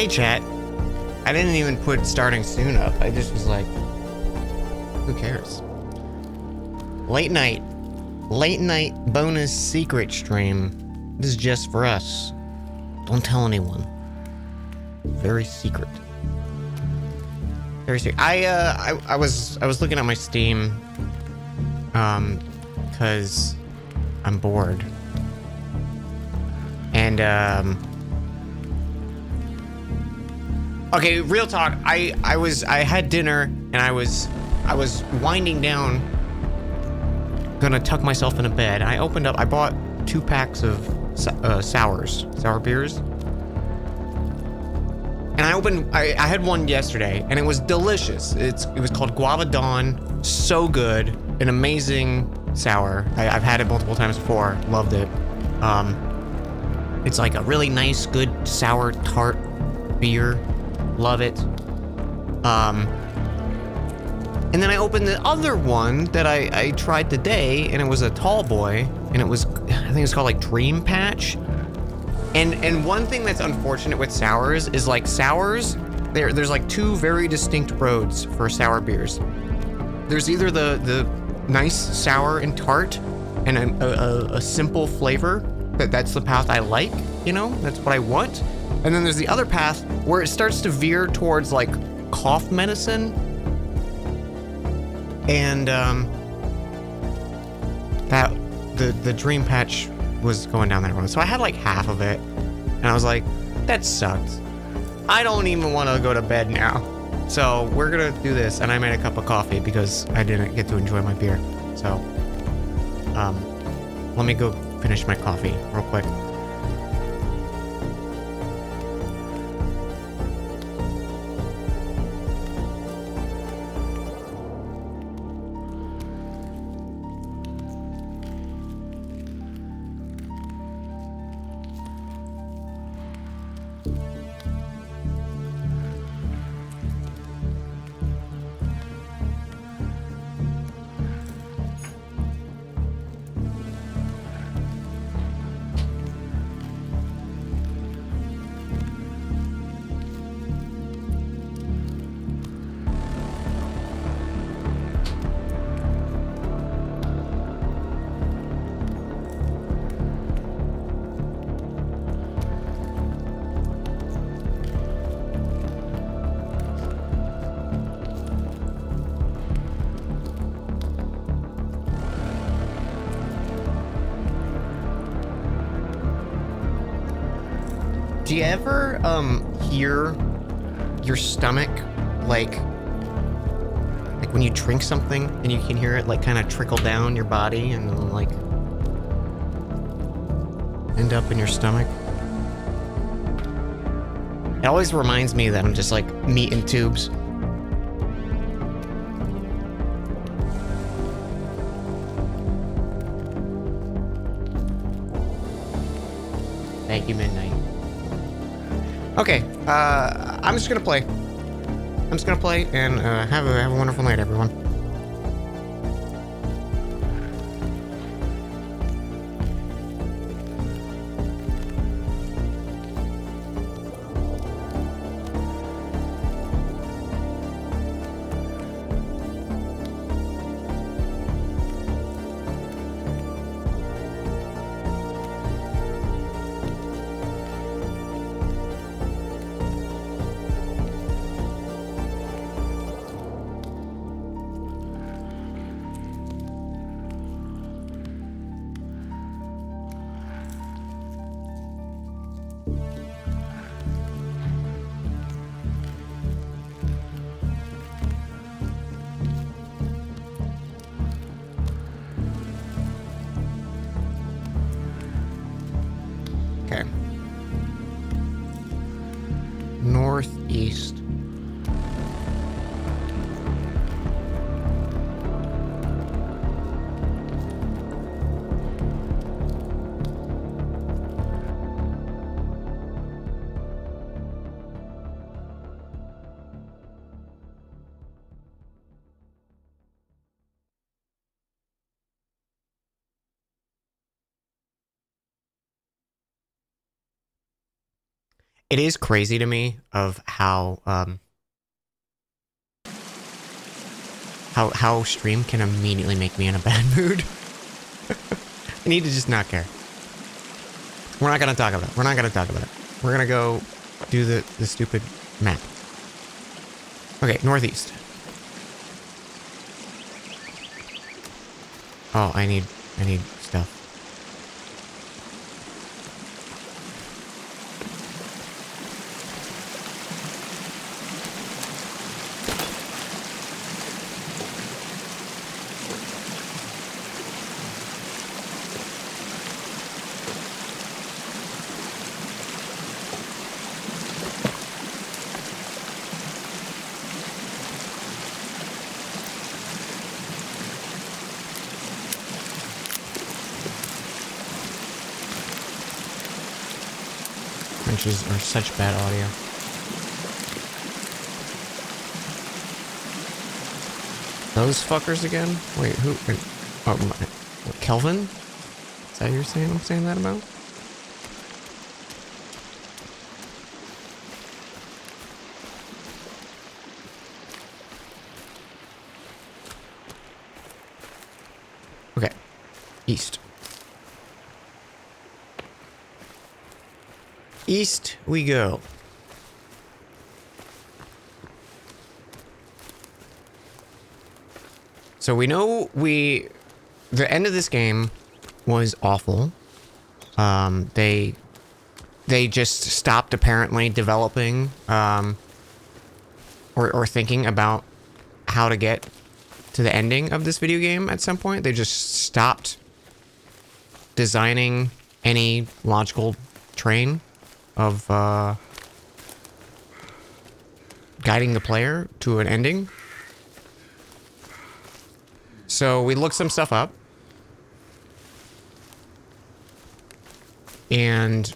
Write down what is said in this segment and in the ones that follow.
Hey, chat. I didn't even put starting soon up. I just was like, who cares? Late night bonus secret stream. This is just for us. Don't tell anyone. Very secret. Very secret. I was looking at my Steam, cause I'm bored. And okay, real talk. I had dinner and I was winding down, gonna tuck myself in a bed. I opened up. I bought 2 packs of sour beers, and I had one yesterday, and it was delicious. It was called Guava Dawn. So good, an amazing sour. I've had it multiple times before. Loved it. It's like a really nice, good sour tart beer. Love it. And then I opened the other one that I tried today, and it was a tall boy, and it was, I think it's called like Dream Patch. And one thing that's unfortunate with sours is like sours, there's like 2 very distinct roads for sour beers. There's either the nice sour and tart and a simple flavor, that's the path I like, you know, that's what I want. And then there's the other path where it starts to veer towards like cough medicine. And that the Dream Patch was going down that road. So I had like half of it, and I was like, that sucked. I don't even want to go to bed now. So we're gonna do this, and I made a cup of coffee because I didn't get to enjoy my beer. So let me go finish my coffee real quick. Do you ever hear your stomach like when you drink something and you can hear it like kind of trickle down your body and then, like end up in your stomach? It always reminds me that I'm just like meat in tubes. Thank you, Midnight. Okay, I'm just gonna play. And have a wonderful night, everyone. Okay. Northeast. It is crazy to me of how stream can immediately make me in a bad mood. I need to just not care. We're not gonna talk about it. We're not gonna talk about it. We're gonna go do the stupid map. Okay, northeast. Oh, I need stuff. Wrenches are such bad audio. Those fuckers again? Wait, who? Wait, oh, what, Kelvin? Is that you're saying? I'm saying that about? Okay, east. East we go. So we know the end of this game was awful. They just stopped apparently developing or thinking about how to get to the ending of this video game at some point. They just stopped designing any logical train of guiding the player to an ending. So we looked some stuff up, and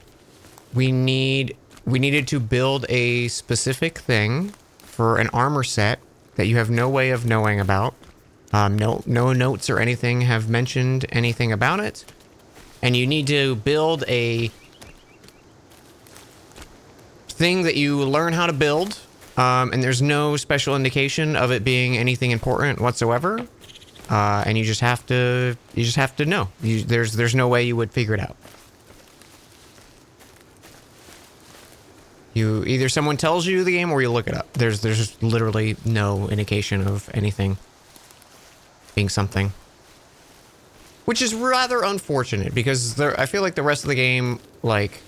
we needed to build a specific thing for an armor set that you have no way of knowing about. No notes or anything have mentioned anything about it, and you need to build a thing that you learn how to build, and there's no special indication of it being anything important whatsoever. And you just have to know. There's no way you would figure it out. Either someone tells you the game or you look it up. There's just literally no indication of anything being something, which is rather unfortunate because I feel like the rest of the game, like,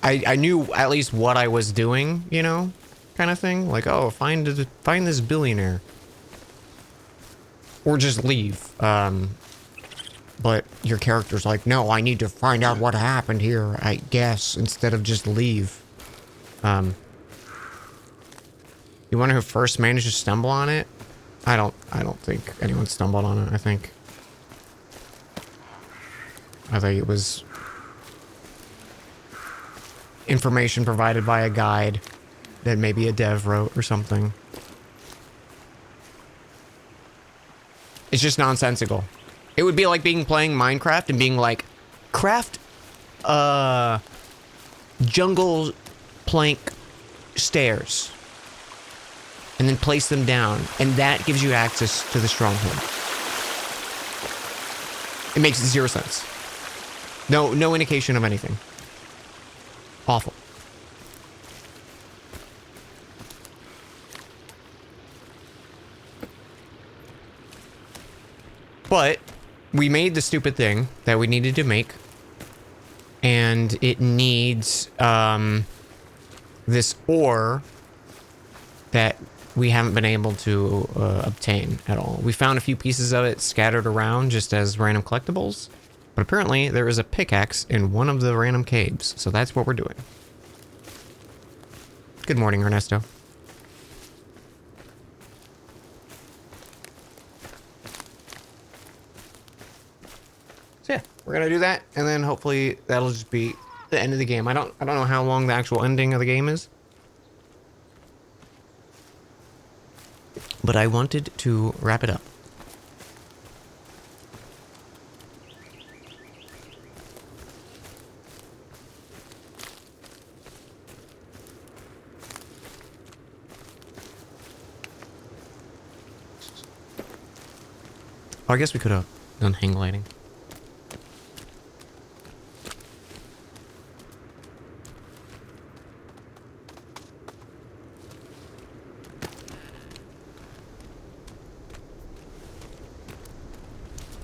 I knew at least what I was doing, you know, kind of thing. Like, oh, find this billionaire. Or just leave. But your character's like, no, I need to find out what happened here, I guess, instead of just leave. You wonder who first managed to stumble on it? I don't think anyone stumbled on it, I think it was information provided by a guide that maybe a dev wrote or something. It's just nonsensical. It would be like playing Minecraft and being like, craft jungle plank stairs and then place them down, and that gives you access to the stronghold. It makes zero sense. No indication of anything. Awful. But we made the stupid thing that we needed to make, and it needs this ore that we haven't been able to obtain at all. We found a few pieces of it scattered around just as random collectibles, but apparently there is a pickaxe in one of the random caves, so that's what we're doing. Good morning, Ernesto. So yeah, we're gonna do that, and then hopefully that'll just be the end of the game. I don't know how long the actual ending of the game is, but I wanted to wrap it up. I guess we could have done hang gliding.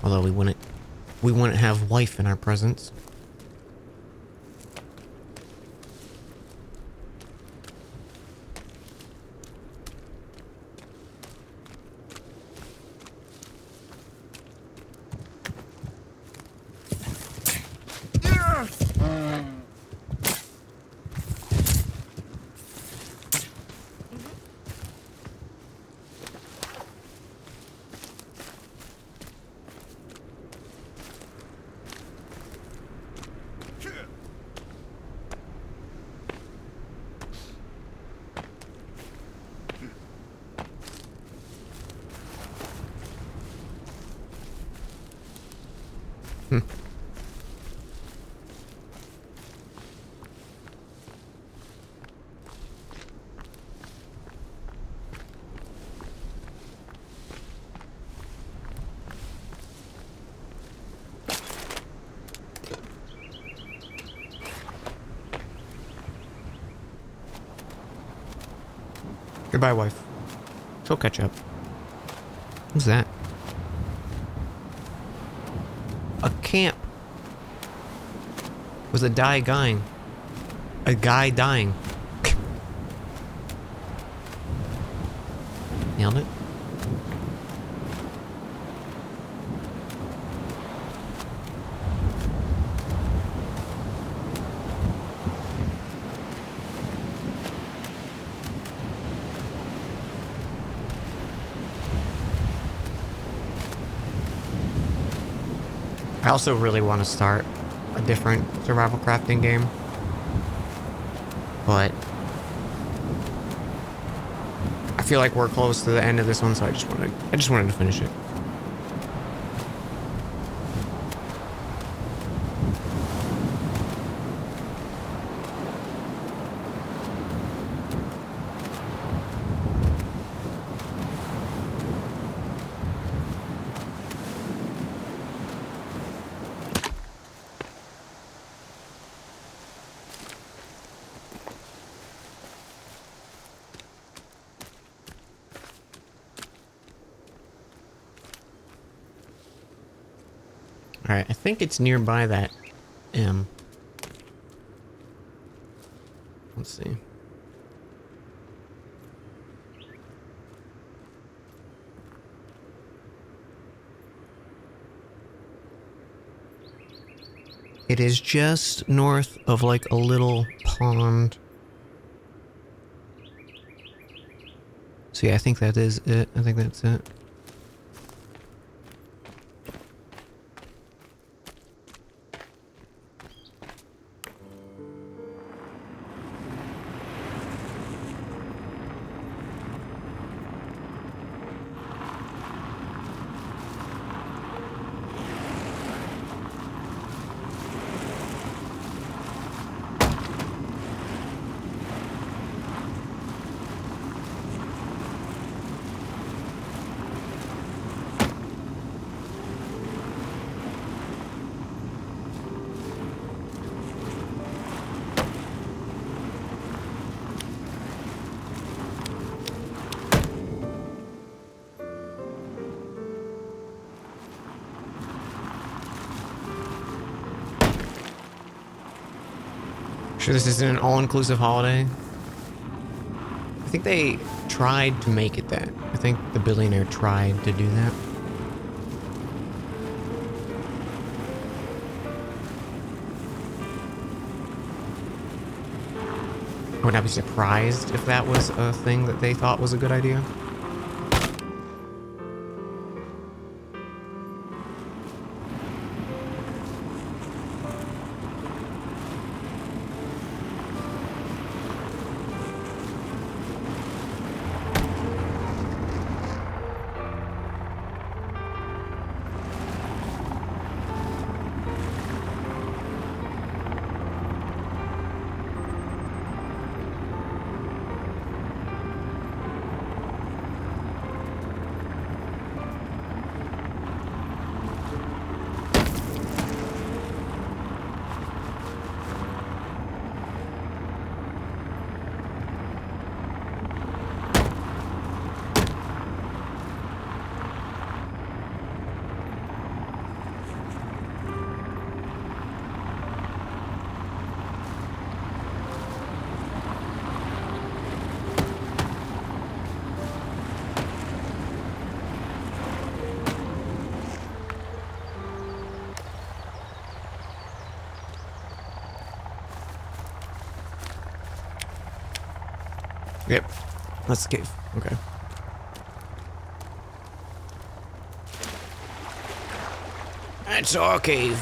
Although we wouldn't have life in our presence. Goodbye, wife. She'll catch up. What's that? A camp. Was a guy dying. A guy dying. Nailed it. I also really want to start a different survival crafting game, but I feel like we're close to the end of this one, so I just wanted to finish it. Alright, I think it's nearby that M. Let's see. It is just north of like a little pond. So yeah, I think that is it. I think that's it. Sure this isn't an all-inclusive holiday? I think they tried to make it that. I think the billionaire tried to do that. I would not be surprised if that was a thing that they thought was a good idea. Yep. That's the cave. Okay. That's our cave.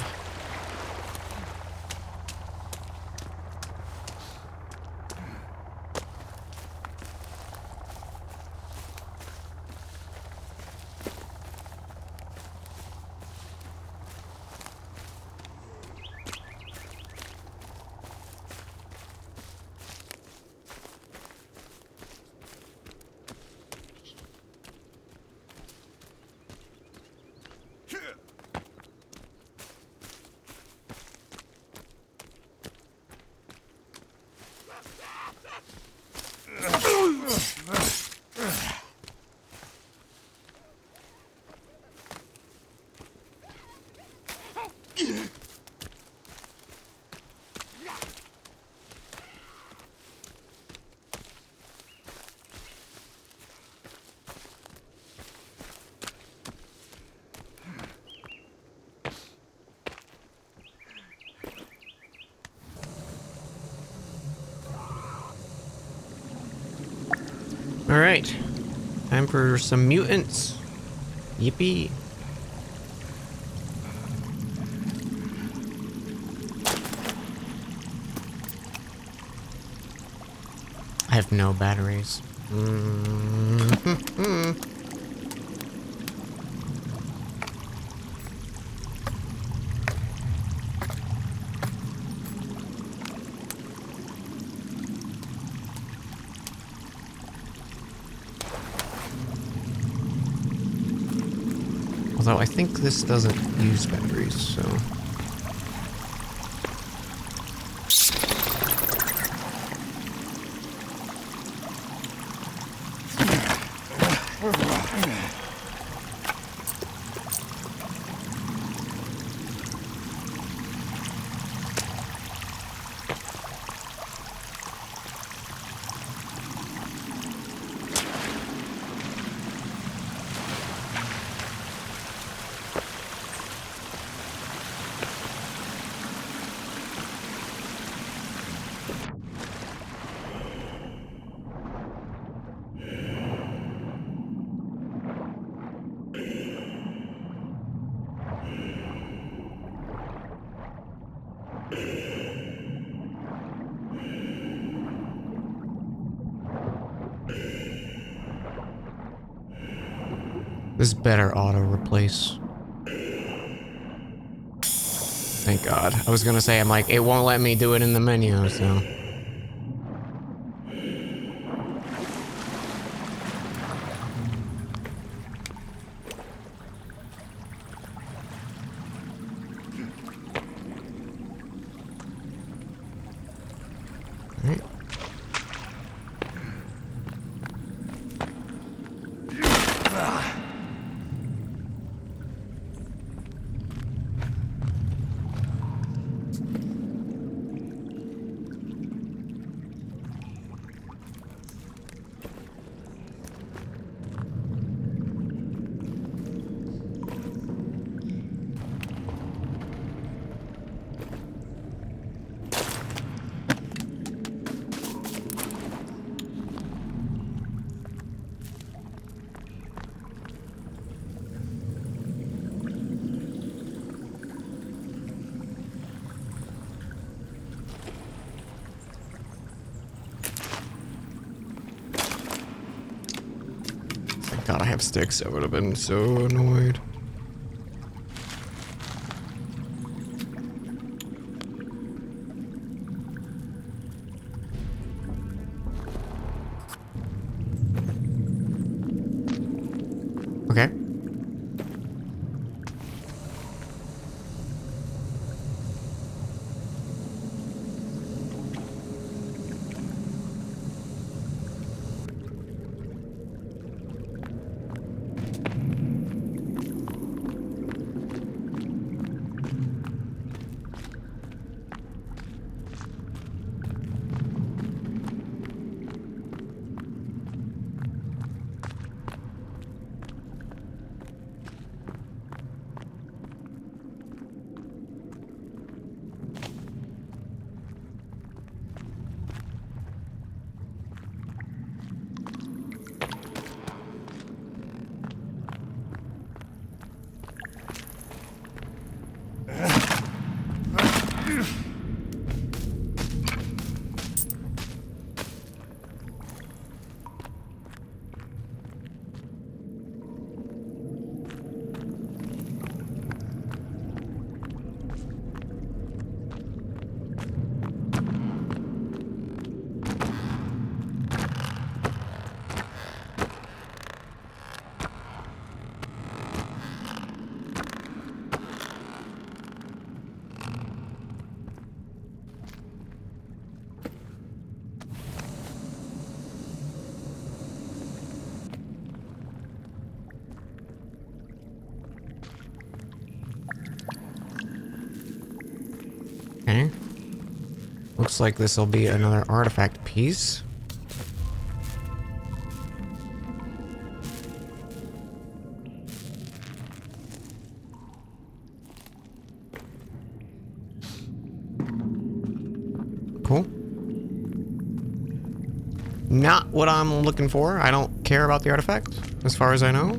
All right, time for some mutants. Yippee. I have no batteries. Although I think this doesn't use batteries, so... This better auto-replace. Thank God. I was gonna say, I'm like, it won't let me do it in the menu, so... Alright. God, I have sticks. I would have been so annoyed. Okay. Okay. Looks like this will be another artifact piece. Cool. Not what I'm looking for. I don't care about the artifact, as far as I know.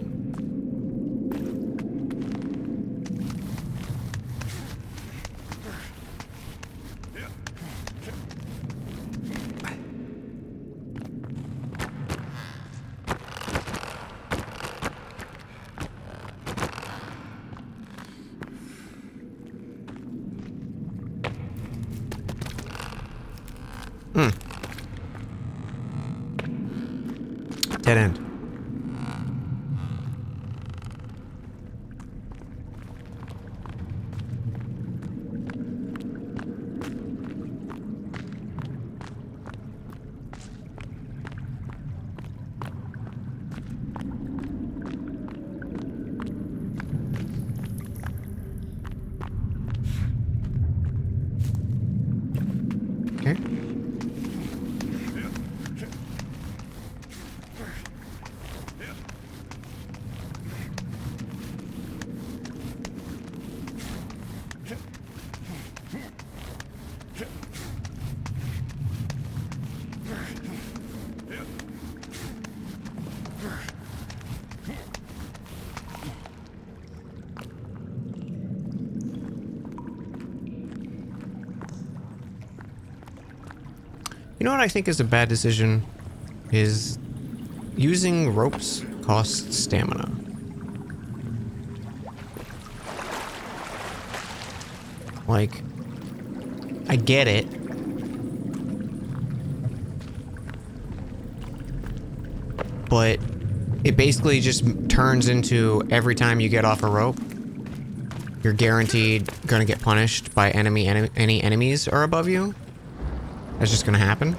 Dead end. Okay. You know what I think is a bad decision? Is using ropes costs stamina. Like, I get it. But it basically just turns into every time you get off a rope, you're guaranteed gonna get punished by any enemies are above you. That's just gonna happen.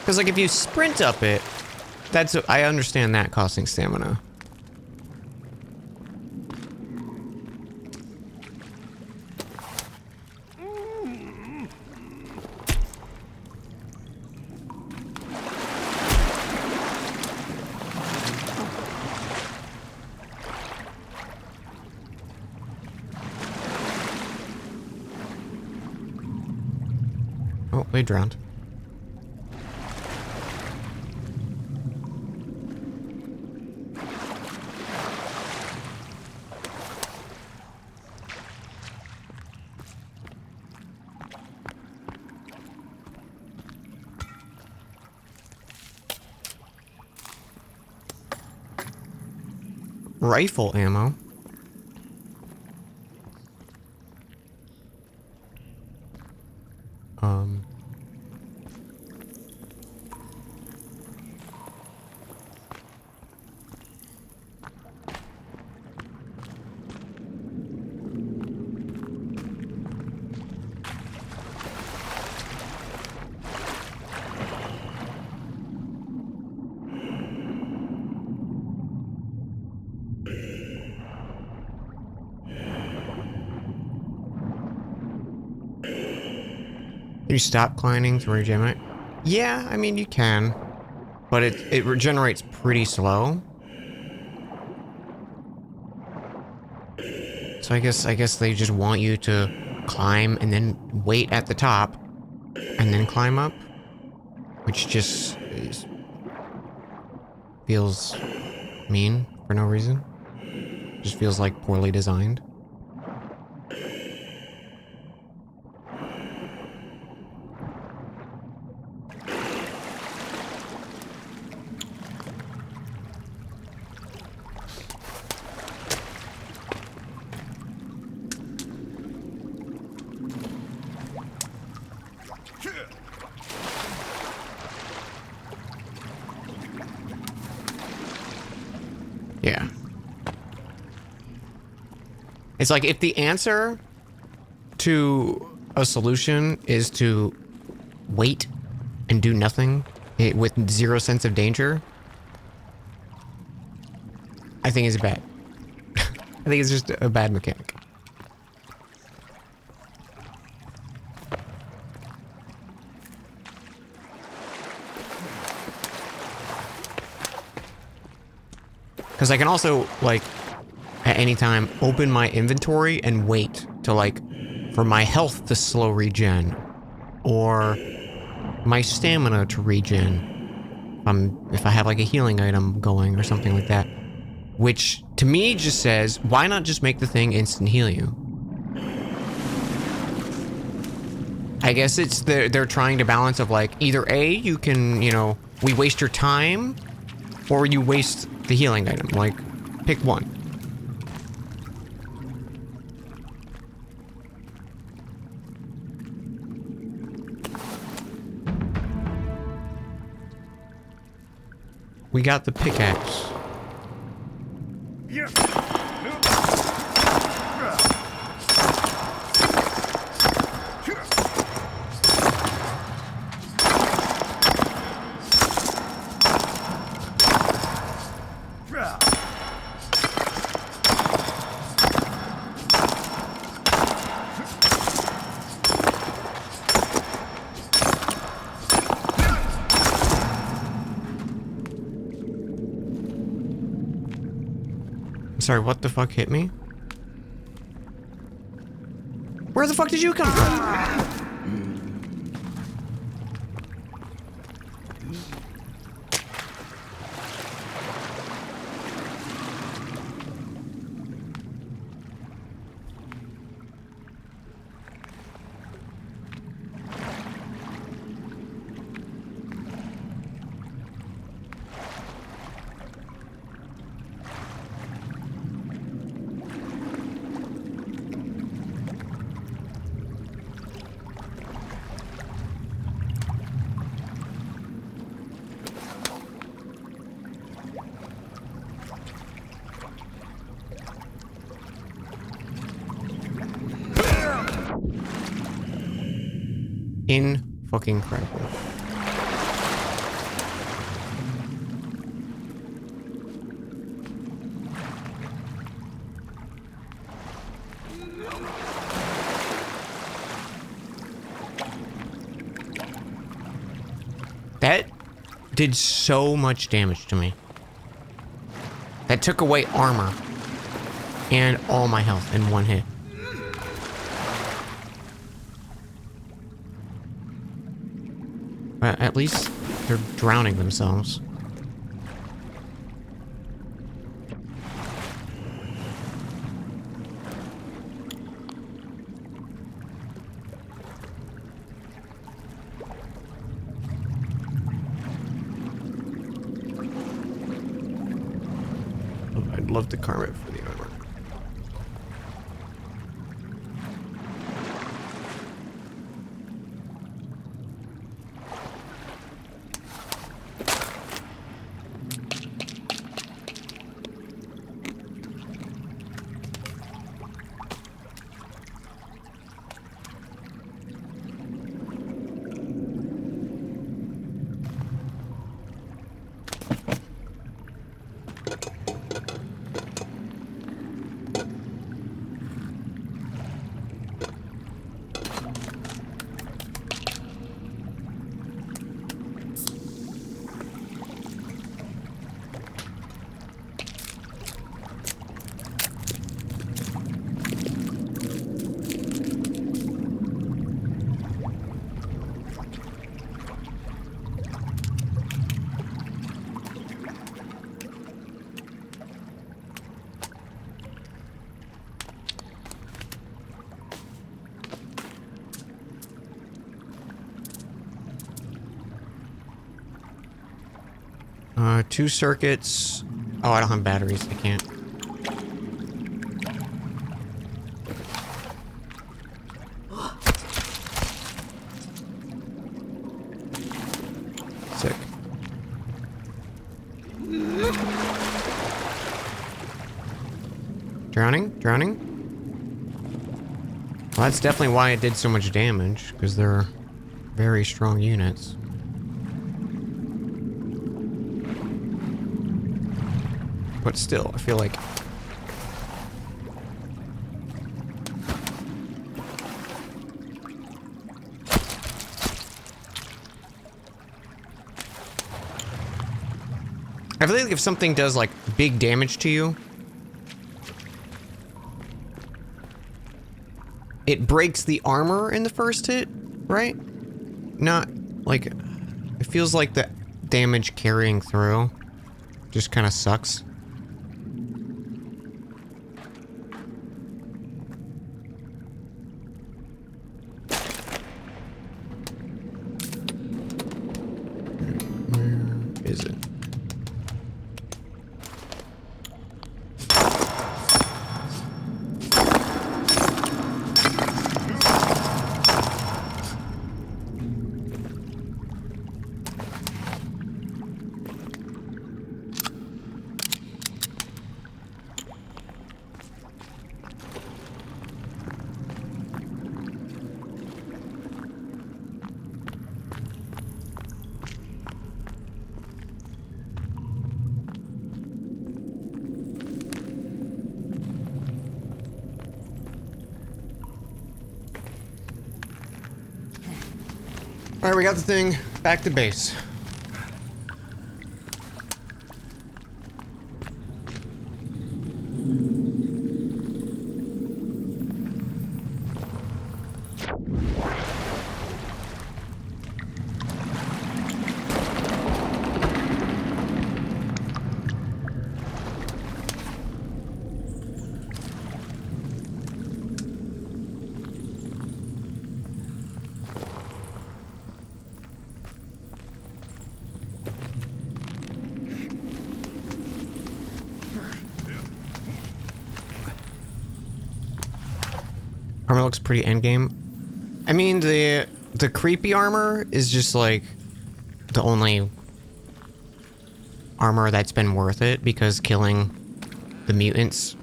Because, like, if you sprint up it, I understand that costing stamina. Oh, they drowned. Rifle ammo. Can you stop climbing to regenerate? Yeah, I mean, you can. But it regenerates pretty slow. So I guess they just want you to climb and then wait at the top and then climb up. Which just is feels mean for no reason. Just feels like poorly designed. Yeah. It's like if the answer to a solution is to wait and do nothing with zero sense of danger, I think it's bad. I think it's just a bad mechanic. Because I can also, like, at any time, open my inventory and wait to, like, for my health to slow regen. Or my stamina to regen. If I have, like, a healing item going or something like that. Which, to me, just says, why not just make the thing instant heal you? I guess it's they're trying to balance of, like, either A, you can, you know, we waste your time, or you waste the healing item. Like, pick one. We got the pickaxe. Sorry, what the fuck hit me? Where the fuck did you come from? In-fucking-credible. That did so much damage to me. That took away armor and all my health in one hit. But at least they're drowning themselves. I'd love to karma it for the armor. 2 circuits. Oh, I don't have batteries. I can't. Sick. Drowning? Drowning? Well, that's definitely why it did so much damage, because they're very strong units. But still, I feel like... I feel like if something does, like, big damage to you, it breaks the armor in the first hit, right? Not, like... It feels like the damage carrying through just kind of sucks. Where is it? Alright, we got the thing. Back to base. Armor looks pretty endgame. I mean, the creepy armor is just like the only armor that's been worth it, because killing the mutants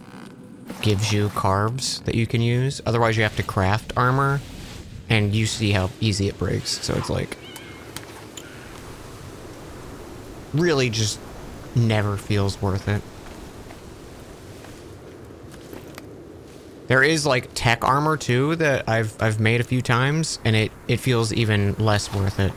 gives you carbs that you can use. Otherwise, you have to craft armor, and you see how easy it breaks. So it's like really just never feels worth it. There is like tech armor too that I've made a few times, and it feels even less worth it.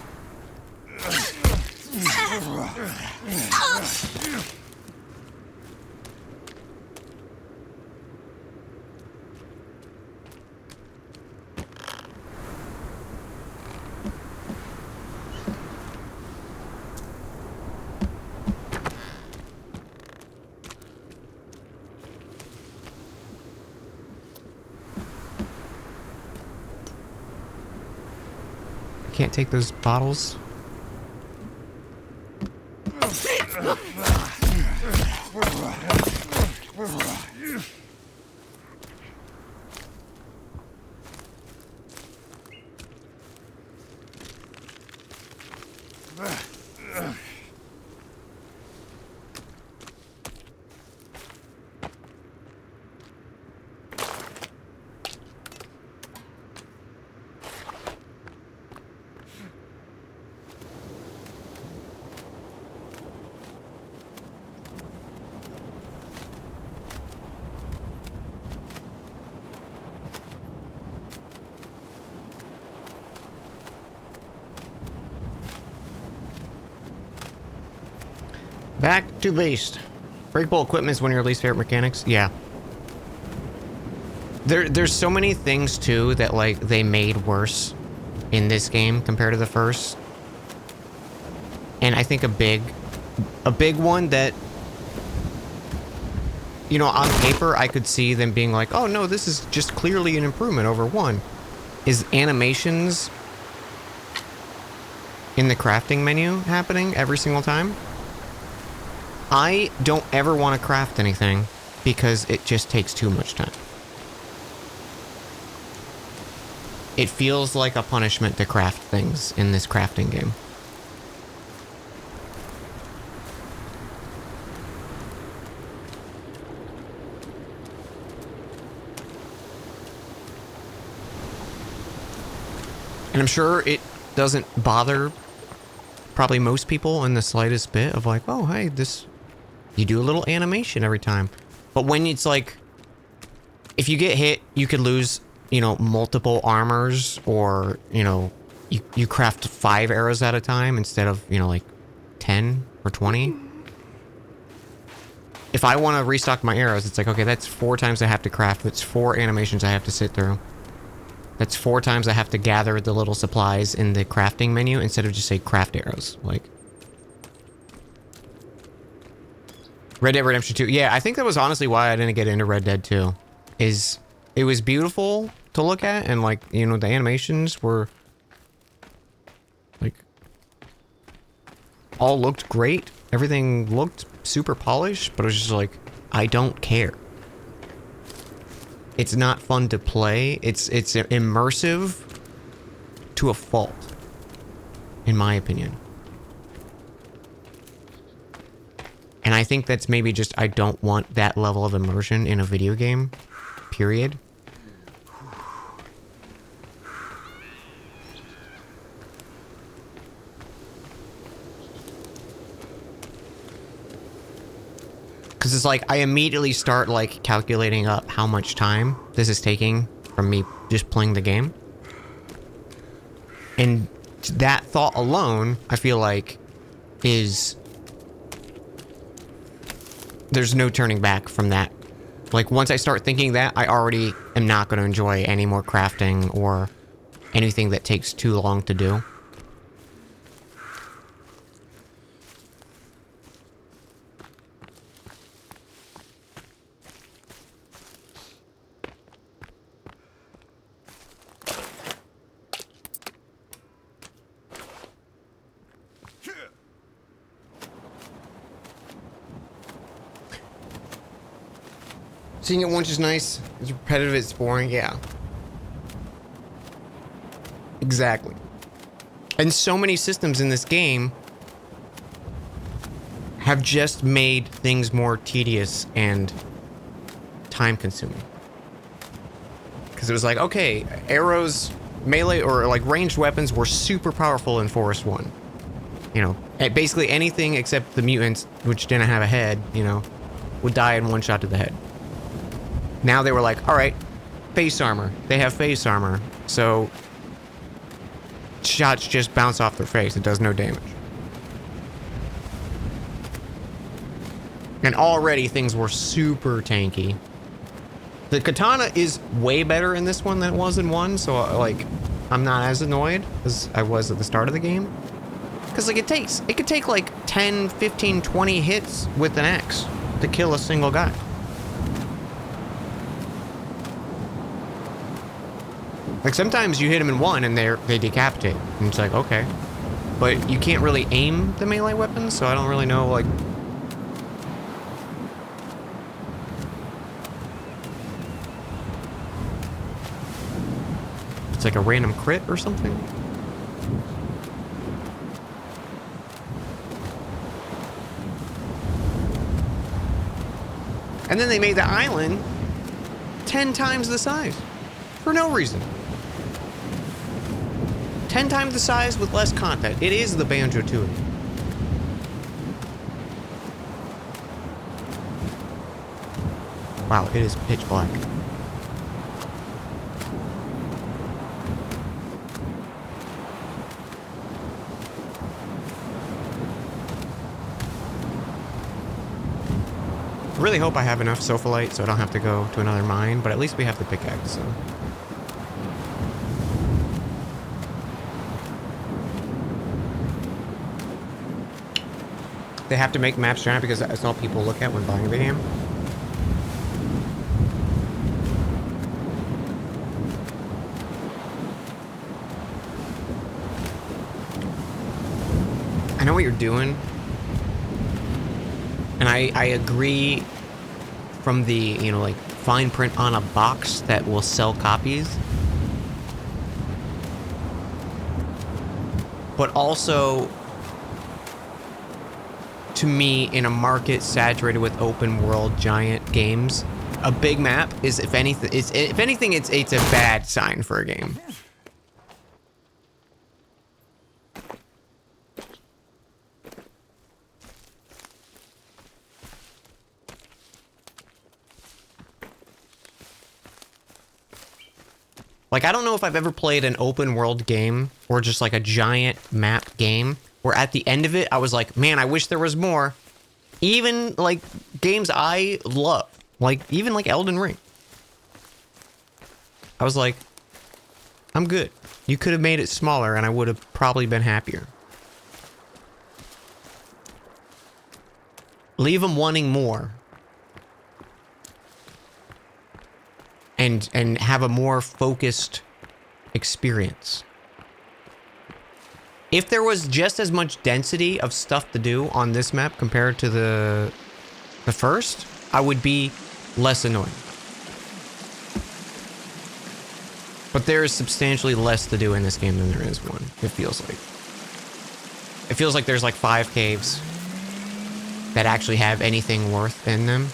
Can't take those bottles. Back to base. Breakable equipment is one of your least favorite mechanics? Yeah. There's so many things, too, that, like, they made worse in this game compared to the first. And I think a big one that, you know, on paper, I could see them being like, oh, no, this is just clearly an improvement over 1, is animations in the crafting menu happening every single time. I don't ever want to craft anything because it just takes too much time. It feels like a punishment to craft things in this crafting game. And I'm sure it doesn't bother probably most people in the slightest bit of like, oh, hey, this, you do a little animation every time. But when it's like, if you get hit, you could lose, you know, multiple armors, or, you know, you craft 5 arrows at a time instead of, you know, like 10 or 20. If I want to restock my arrows, it's like, okay, that's 4 times I have to craft. That's 4 animations I have to sit through. That's 4 times I have to gather the little supplies in the crafting menu instead of just say craft arrows. Like, Red Dead Redemption 2. Yeah, I think that was honestly why I didn't get into Red Dead 2. Is it was beautiful to look at, and like, you know, the animations were like all looked great. Everything looked super polished, but it was just like, I don't care. It's not fun to play. It's immersive to a fault, in my opinion. And I think that's maybe just, I don't want that level of immersion in a video game, period. Because it's like, I immediately start like calculating up how much time this is taking from me just playing the game. And that thought alone, I feel like, is... there's no turning back from that. Like, once I start thinking that, I already am not going to enjoy any more crafting or anything that takes too long to do. Seeing it once is nice. It's repetitive, it's boring, yeah. Exactly. And so many systems in this game have just made things more tedious and time-consuming. Because it was like, okay, arrows, melee, or like ranged weapons were super powerful in Forest 1. You know, basically anything except the mutants, which didn't have a head, you know, would die in one shot to the head. Now they were like, all right, face armor. They have face armor, so shots just bounce off their face. It does no damage. And already things were super tanky. The katana is way better in this one than it was in 1, so like, I'm not as annoyed as I was at the start of the game. Because like, it could take like 10, 15, 20 hits with an axe to kill a single guy. Like, sometimes you hit them in 1 and they decapitate. And it's like, okay. But you can't really aim the melee weapons, so I don't really know, like... it's like a random crit or something. And then they made the island 10 times the size. For no reason. 10 times the size with less content. It is the Banjo-Tooie. Wow, it is pitch black. I really hope I have enough Sophalite so I don't have to go to another mine, but at least we have the pickaxe, so... they have to make maps giant because that's all people look at when buying the game. I know what you're doing. And I agree from the, you know, like fine print on a box that will sell copies. But also, to me, in a market saturated with open world giant games, a big map is, if anything, it's a bad sign for a game. Like, I don't know if I've ever played an open world game or just like a giant map game where at the end of it, I was like, man, I wish there was more. Even like games I love, like even like Elden Ring. I was like, I'm good. You could have made it smaller and I would have probably been happier. Leave them wanting more. And have a more focused experience. If there was just as much density of stuff to do on this map compared to the first, I would be less annoyed. But there is substantially less to do in this game than there is one, it feels like. It feels like there's like 5 caves that actually have anything worth in them.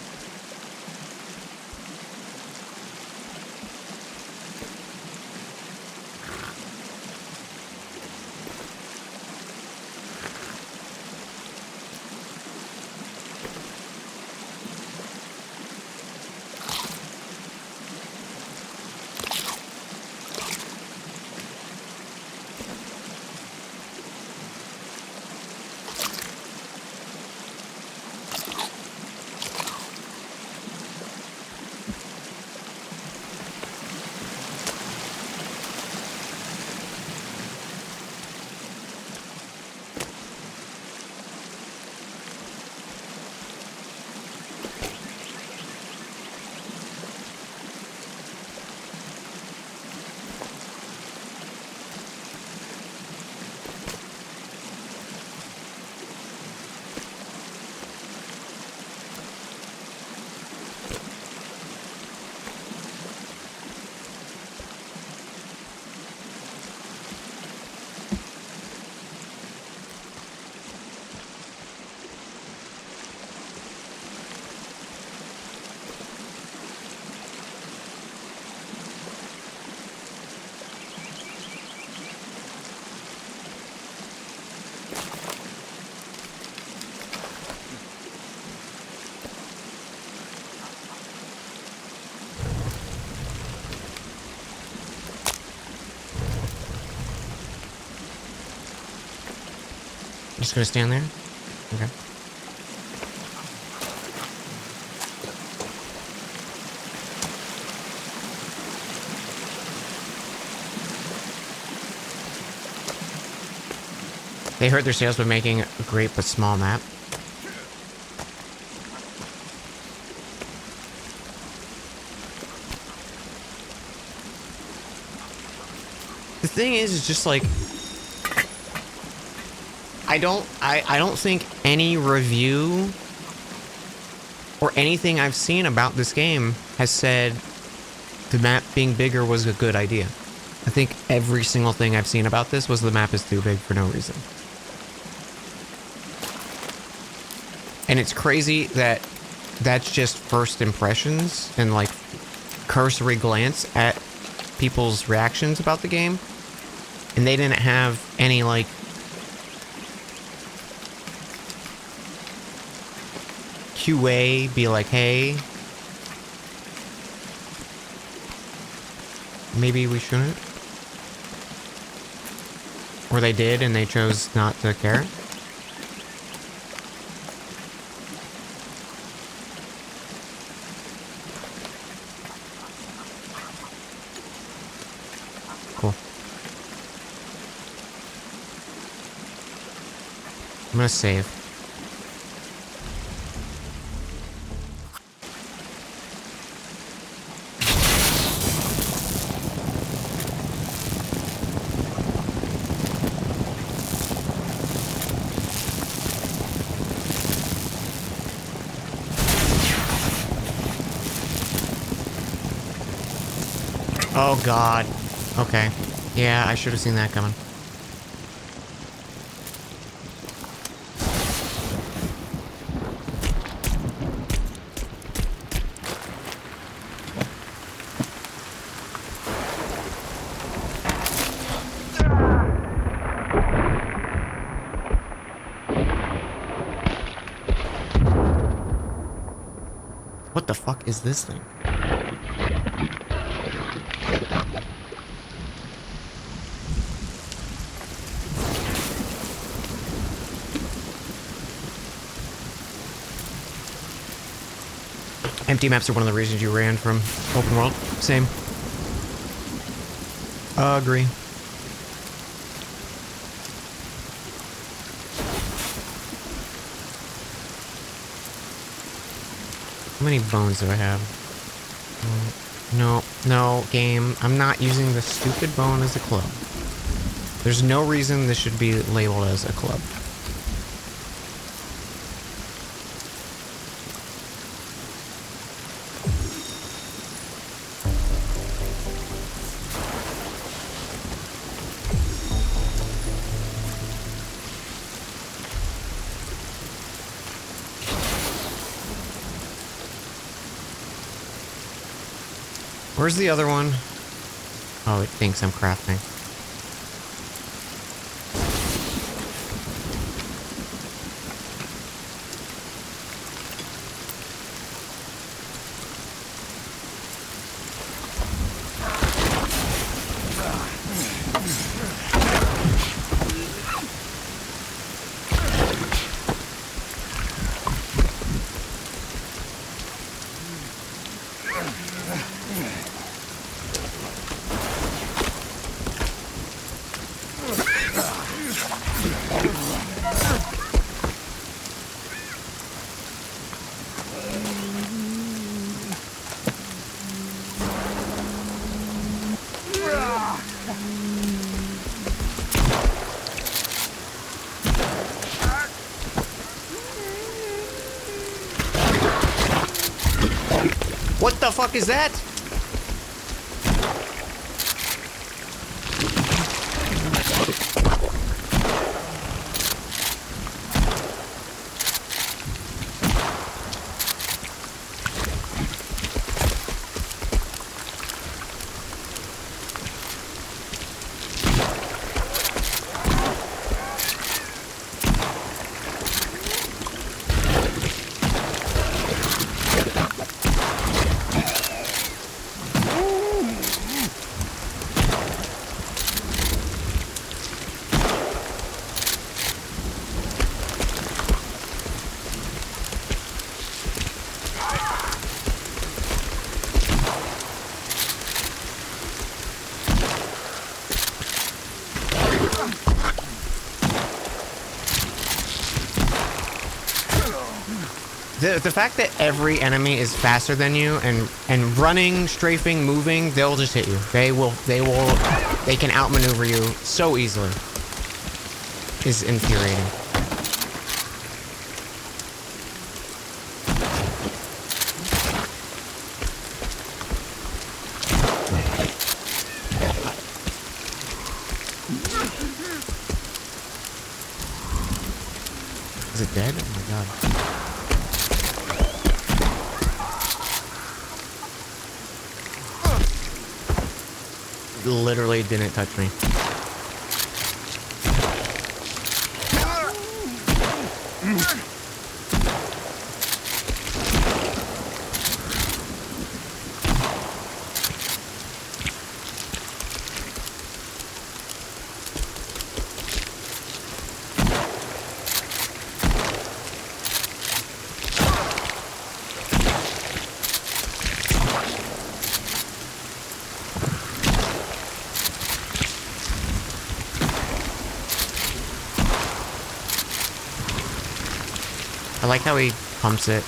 Just gonna stand there? Okay. They hurt their sales by making a great but small map. The thing is, it's just like, I don't think any review or anything I've seen about this game has said the map being bigger was a good idea. I think every single thing I've seen about this was the map is too big for no reason. And it's crazy that that's just first impressions and like cursory glance at people's reactions about the game. And they didn't have any like QA be like, hey, maybe we shouldn't. Or they did and they chose not to care. Cool. I'm gonna save. Oh, God. Okay. Yeah, I should have seen that coming. What the fuck is this thing? Empty maps are one of the reasons you ran from open world. Same. Agree. How many bones do I have? No, no, game. I'm not using the stupid bone as a club. There's no reason this should be labeled as a club. Where's the other one? Oh, it thinks I'm crafting. What the fuck is that? The fact that every enemy is faster than you and running, strafing, moving, they'll just hit you. They can outmaneuver you so easily. Is infuriating. Is it dead? Oh my god. Literally didn't touch me. I like how he pumps it.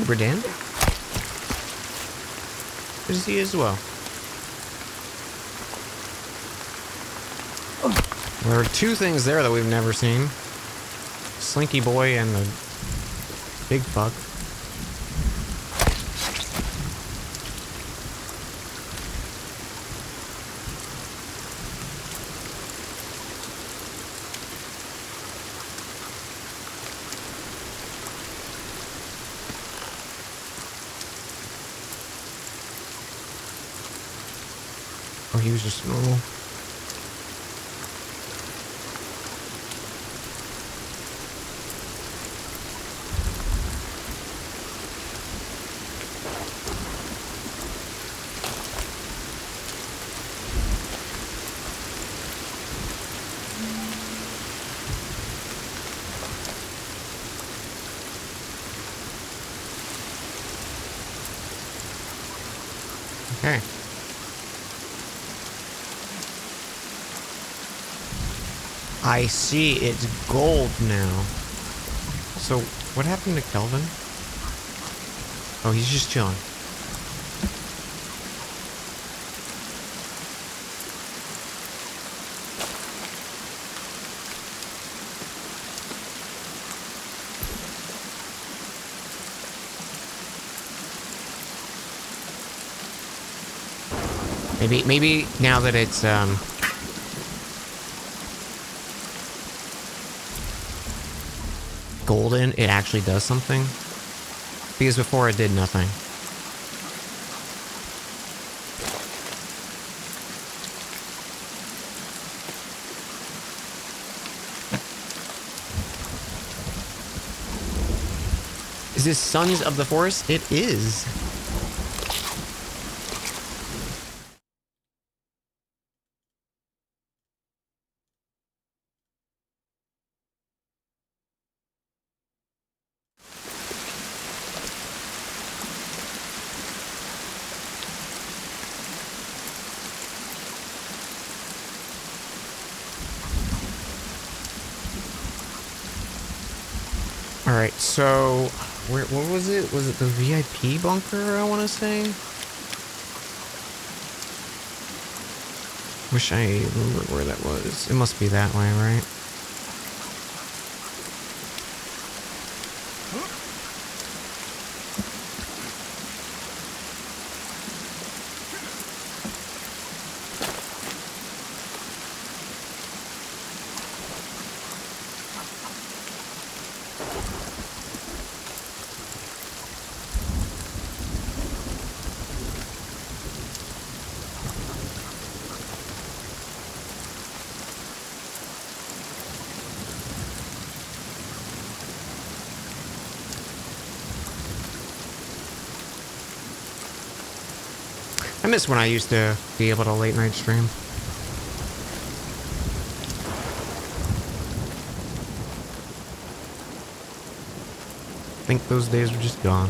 Bredan. Good to see you as well. There are two things there that we've never seen. Slinky Boy and the big fuck. Oh, he was just normal. Okay. I see, it's gold now. So, what happened to Kelvin? Oh, he's just chilling. Maybe now that it's, golden, it actually does something. Because before it did nothing. Is this Sons of the Forest? It is. Alright, so what was it? Was it the VIP bunker, I want to say? Wish I remembered where that was. It must be that way, right? I miss when I used to be able to late night stream. I think those days were just gone.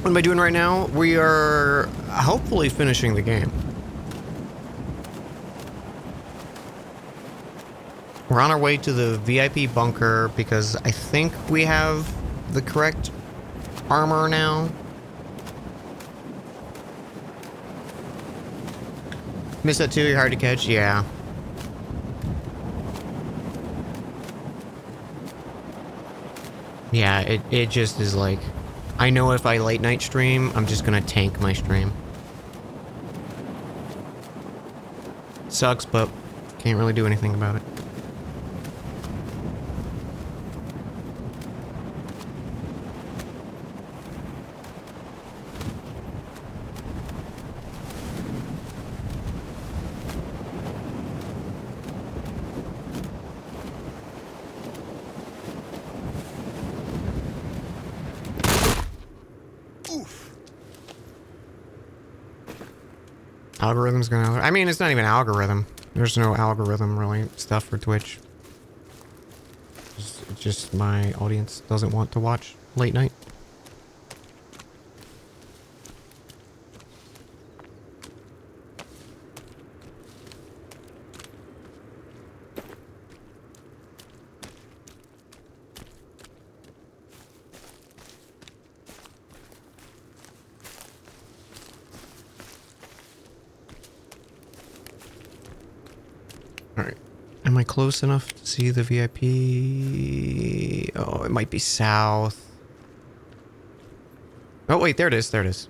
What am I doing right now? We are hopefully finishing the game. We're on our way to the VIP bunker because I think we have the correct armor now. Missed that too, you're hard to catch? Yeah. Yeah, it just is like... I know if I late night stream, I'm just gonna tank my stream. Sucks, but can't really do anything about it. Algorithm's gonna... I mean, it's not even algorithm. There's no algorithm, really, stuff for Twitch. It's just my audience doesn't want to watch late night. Alright. Am I close enough to see the VIP? Oh, it might be south. Oh, wait, there it is. There it is.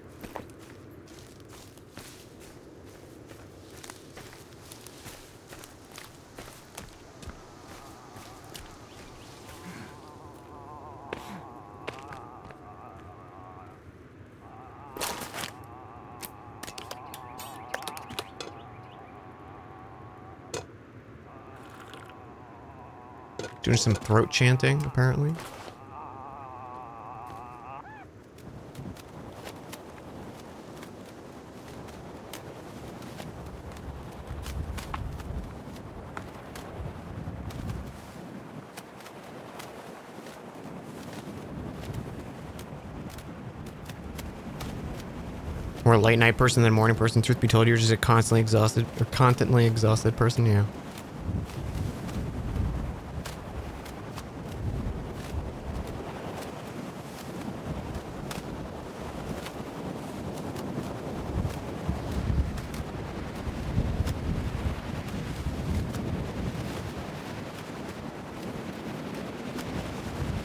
Doing some throat chanting, apparently. More a late night person than a morning person. Truth be told, you're just a constantly exhausted person, yeah.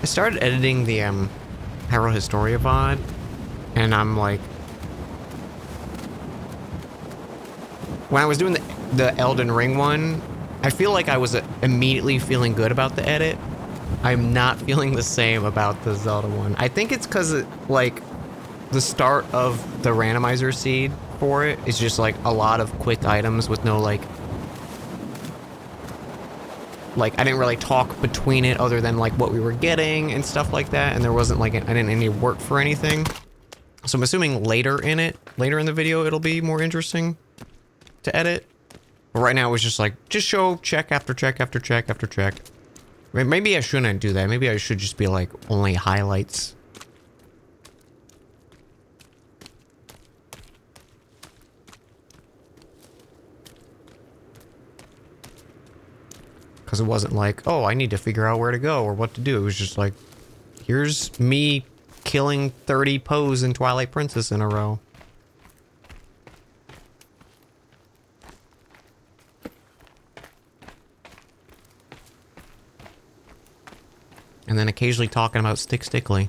I started editing the Hyrule Historia VOD, and I'm like, when I was doing the Elden Ring one, I feel like I was immediately feeling good about the edit. I'm not feeling the same about the Zelda one. I think it's because, like, the start of the randomizer seed for it is just, like, a lot of quick items with no, like, I didn't really talk between it other than, like, what we were getting and stuff like that, and there wasn't, like, I didn't any work for anything. So I'm assuming later in the video, it'll be more interesting to edit. But right now it was just like, just show check after check after check after check. Maybe I shouldn't do that. Maybe I should just be like only highlights. Because it wasn't like, oh, I need to figure out where to go or what to do. It was just like, here's me killing 30 Poes in Twilight Princess in a row. And then occasionally talking about Stick Stickly.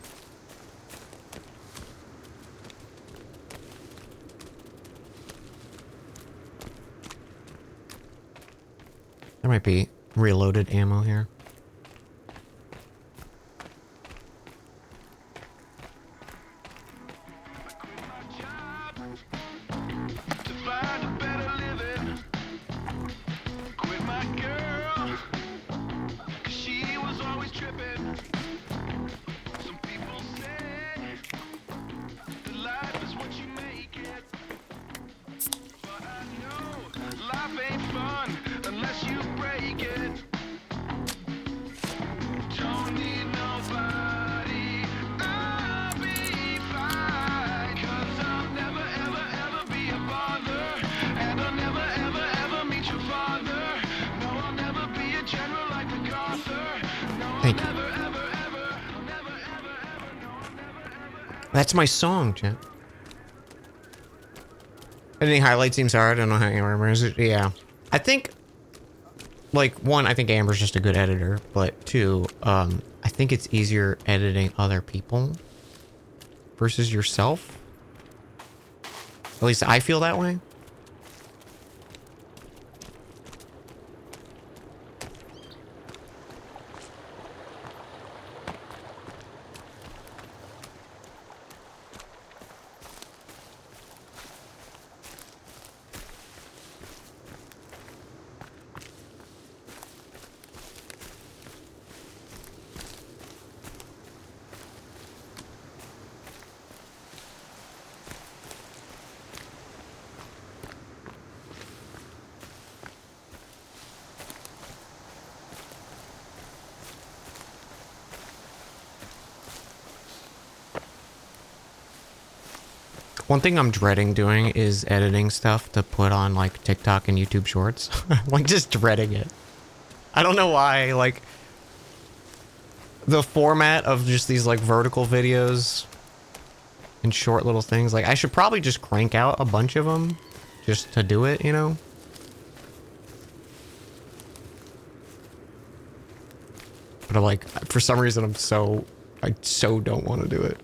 There might be reloaded ammo here. Thank you. That's my song, chat. Editing highlights seems hard. I don't know how you remember. Yeah. I think, like, one, I think Amber's just a good editor, but two, I think it's easier editing other people versus yourself. At least I feel that way. One thing I'm dreading doing is editing stuff to put on like TikTok and YouTube Shorts. Like just dreading it. I don't know why. Like the format of just these like vertical videos and short little things. Like I should probably just crank out a bunch of them just to do it, you know? But I'm like, for some reason I so don't want to do it.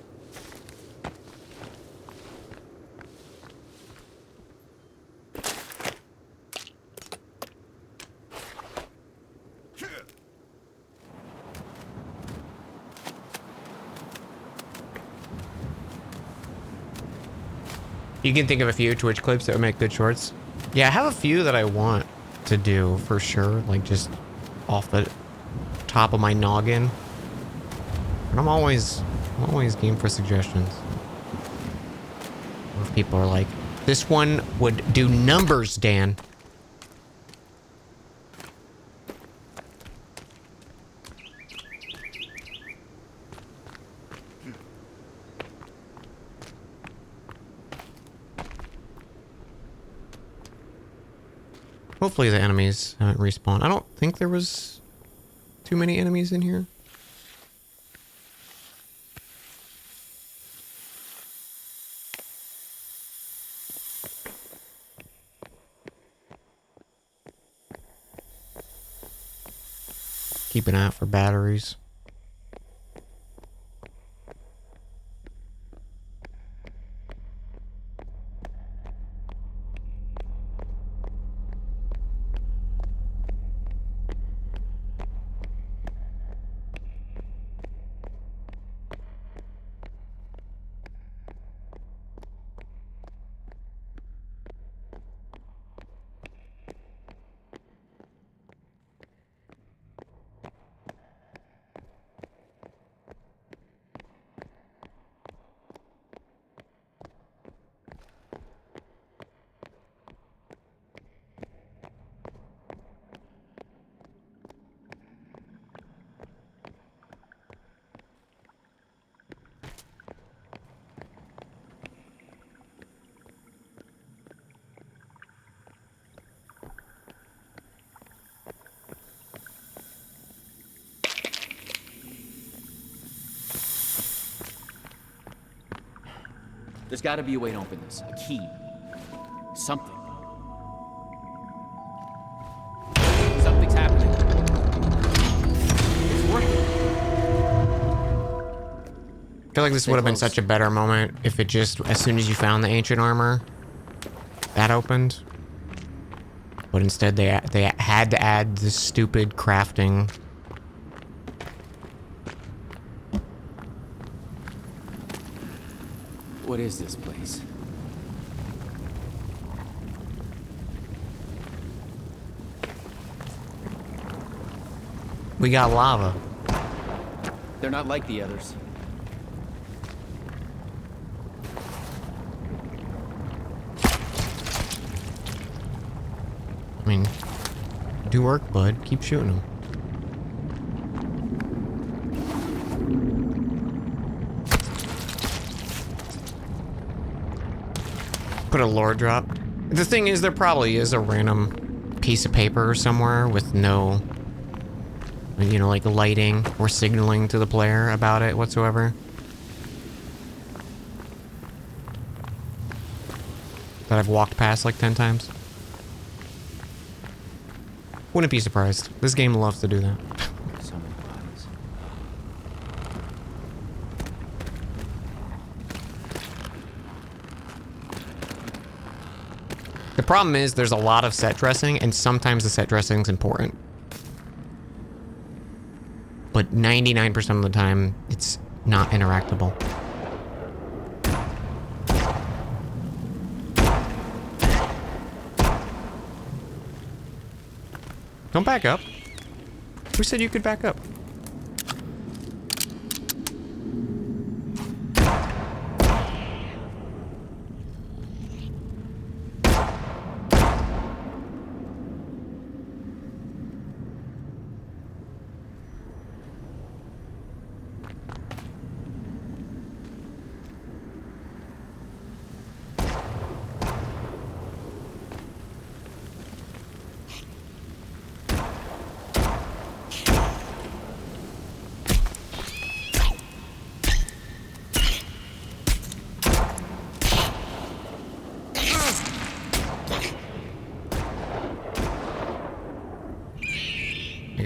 You can think of a few Twitch clips that would make good shorts. Yeah, I have a few that I want to do for sure, like just off the top of my noggin. But I'm always game for suggestions. Or if people are like, this one would do numbers, Dan. Hopefully the enemies haven't respawned. I don't think there was too many enemies in here. Keep an eye out for batteries. There's got to be a way to open this. A key. Something. Something's happening. It's working. I feel like this would have been such a better moment if it just, as soon as you found the ancient armor, that opened. But instead they had to add this stupid crafting. What is this place? We got lava. They're not like the others. I mean, do work, bud. Keep shooting them. Put a lore drop. The thing is, there probably is a random piece of paper somewhere with no, you know, like lighting or signaling to the player about it whatsoever. That I've walked past like 10 times. Wouldn't be surprised. This game loves to do that. So many bodies. The problem is there's a lot of set dressing, and sometimes the set dressing's important. But 99% of the time, it's not interactable. Don't back up. Who said you could back up?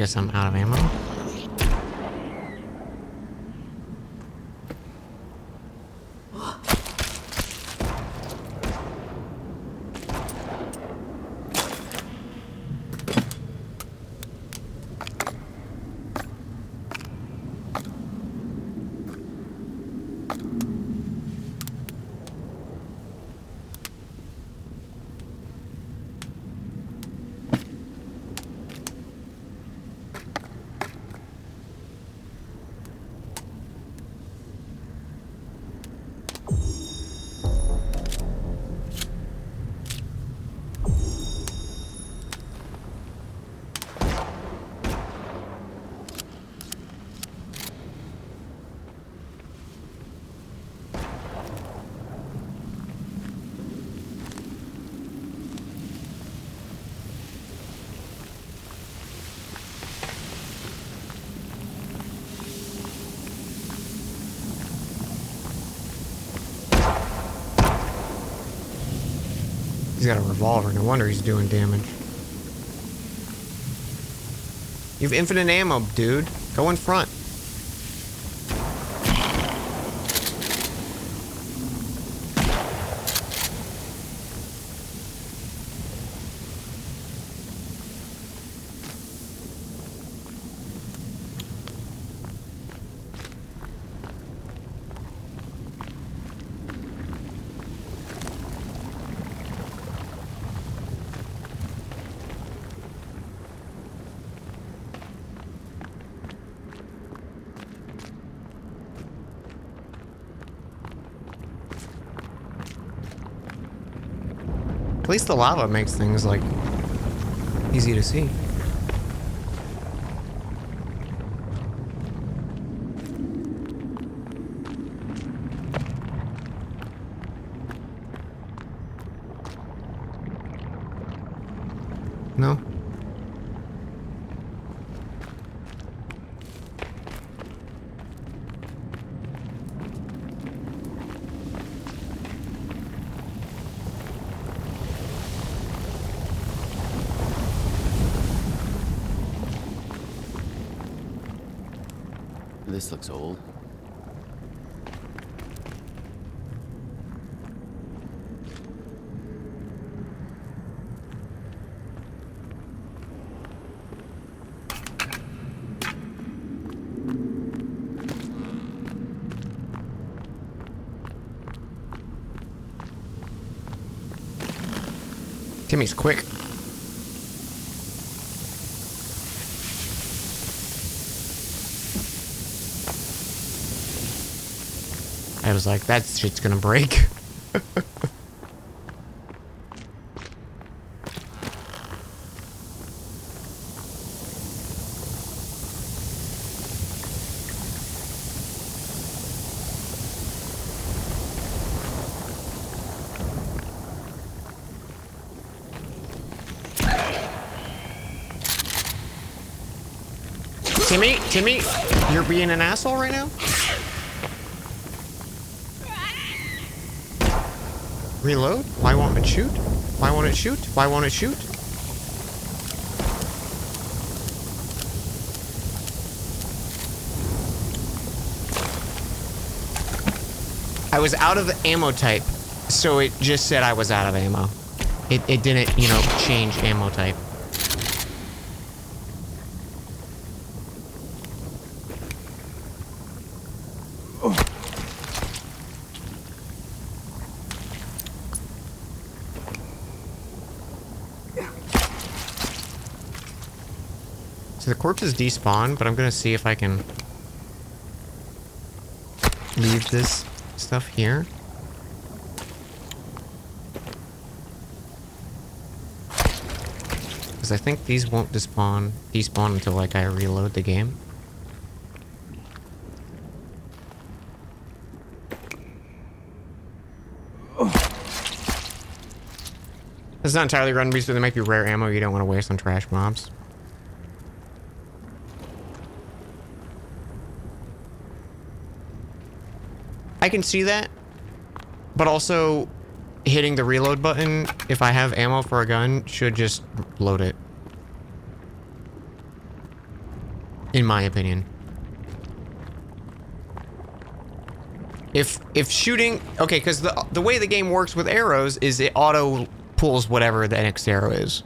guess I'm out of ammo. He's got a revolver. No wonder he's doing damage. You've infinite ammo, dude. Go in front. At least the lava makes things, like, easy to see. No? This looks old. Timmy's quick. I was like, that shit's gonna break. Timmy, you're being an asshole right now? Reload? Why won't it shoot? Why won't it shoot? Why won't it shoot? I was out of ammo type, so it just said I was out of ammo. It didn't, you know, change ammo type. So the corpses despawn, but I'm gonna see if I can leave this stuff here. Because I think these won't despawn until like I reload the game. This is not entirely random, so there might be rare ammo you don't want to waste on trash mobs. I can see that, but also hitting the reload button, if I have ammo for a gun, should just load it. in my opinion. If shooting, okay, because the way the game works with arrows is it auto pulls whatever the next arrow is.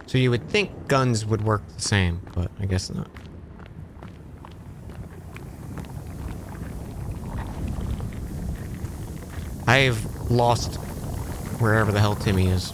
So you would think guns would work the same, but I guess not. I've lost wherever the hell Timmy is.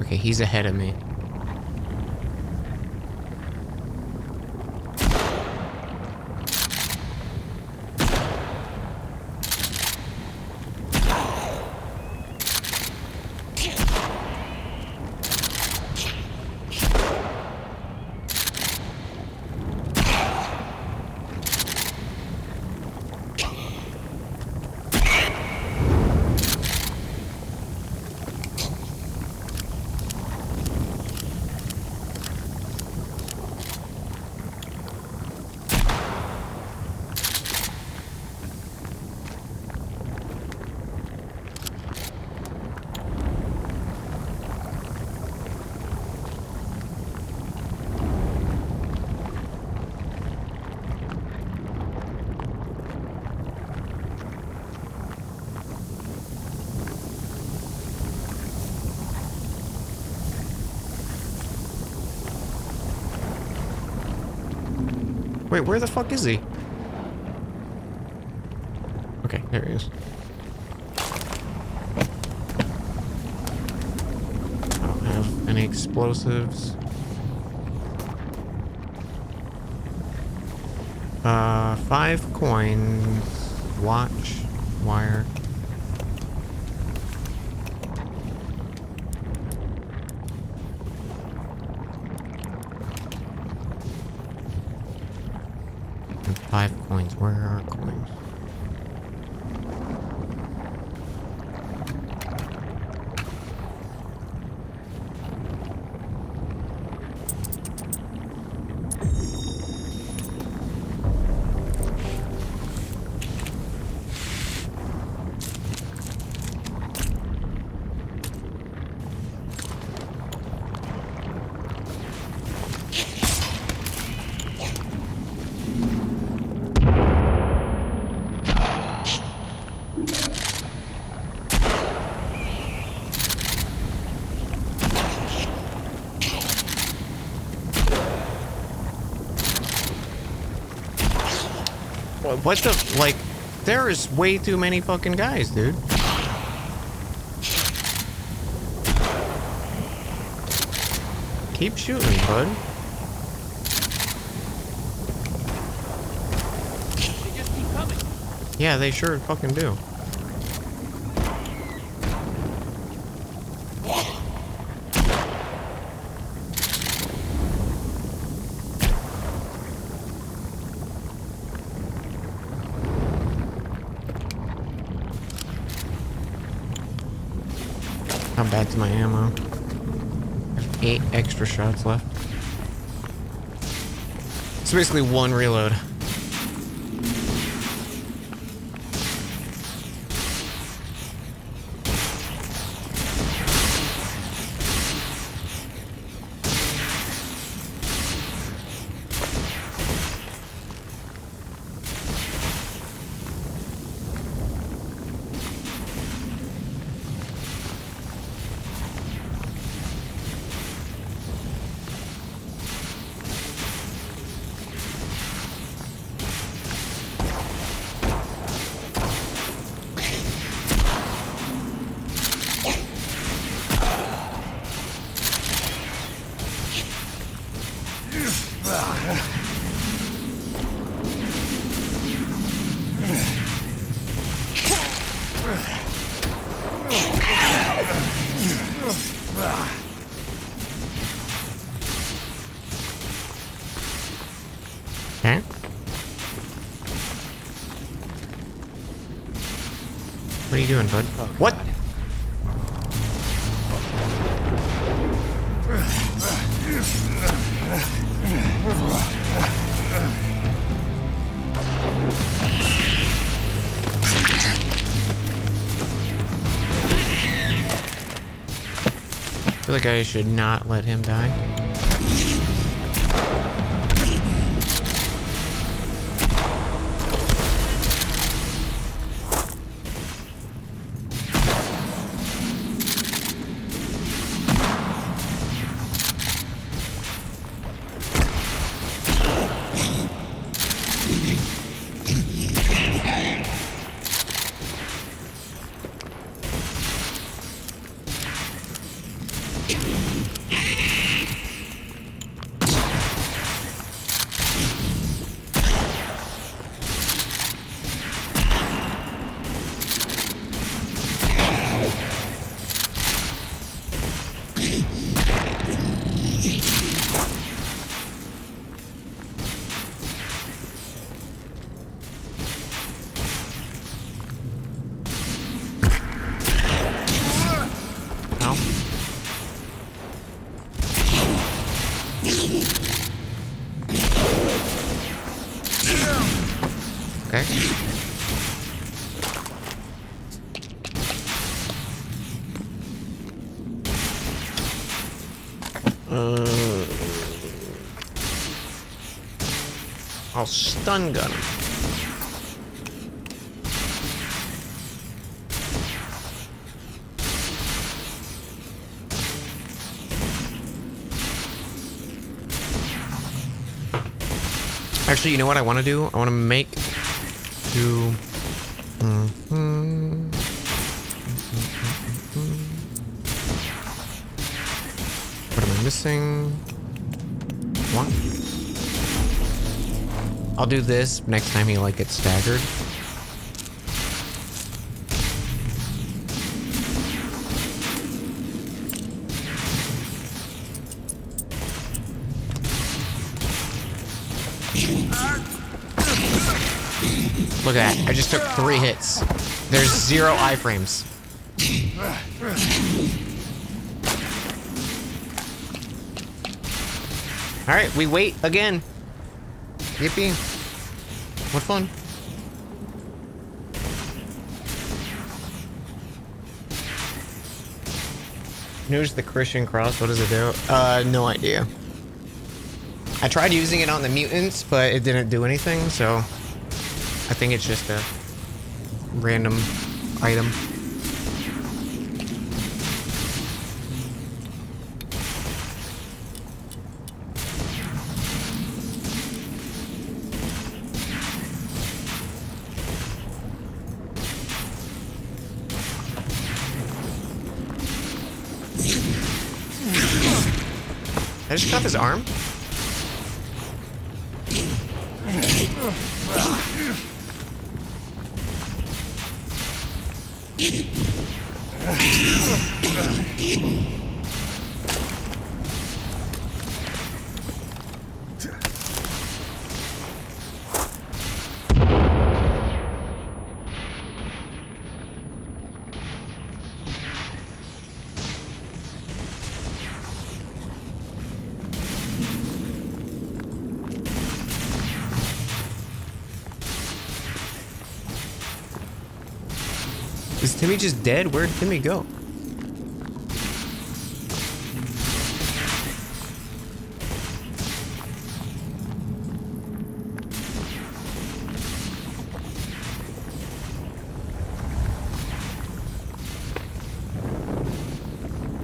Okay, he's ahead of me. Wait, where the fuck is he? Okay, there he is. I don't have any explosives. 5 coins. Watch. Wire. And 5 coins. Where are coins? What the, like, there is way too many fucking guys, dude. Keep shooting, bud. They just keep coming. Yeah, they sure fucking do. I'm back to my ammo. I have 8 extra shots left. It's basically 1 reload. Okay. What are you doing, bud? Oh, What? God. I feel like I should not let him die. Ow. Okay. I'll stun gun him. Actually, you know what I want to do? I want to make two. What am I missing? One. I'll do this next time he like gets staggered. Look at that. I just took 3 hits. There's 0 iframes. Alright, we wait again. Yippee. What fun. Here's the Christian cross. What does it do? No idea. I tried using it on the mutants, but it didn't do anything, so I think it's just a random item. Did I just cut his arm? Is Timmy just dead? Where'd Timmy go?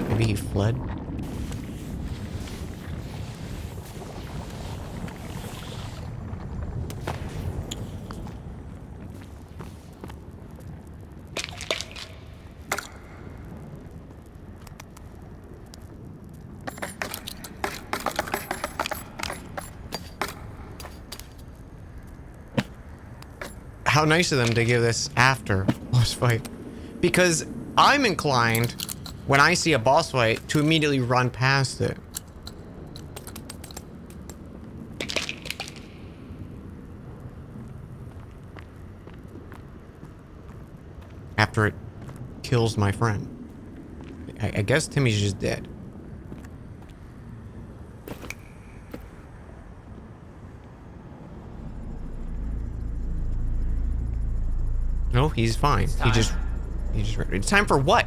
Maybe he fled? How nice of them to give this after boss fight. Because I'm inclined, when I see a boss fight, to immediately run past it. after it kills my friend. I guess Timmy's just dead. No, he's fine. He just it's time for what?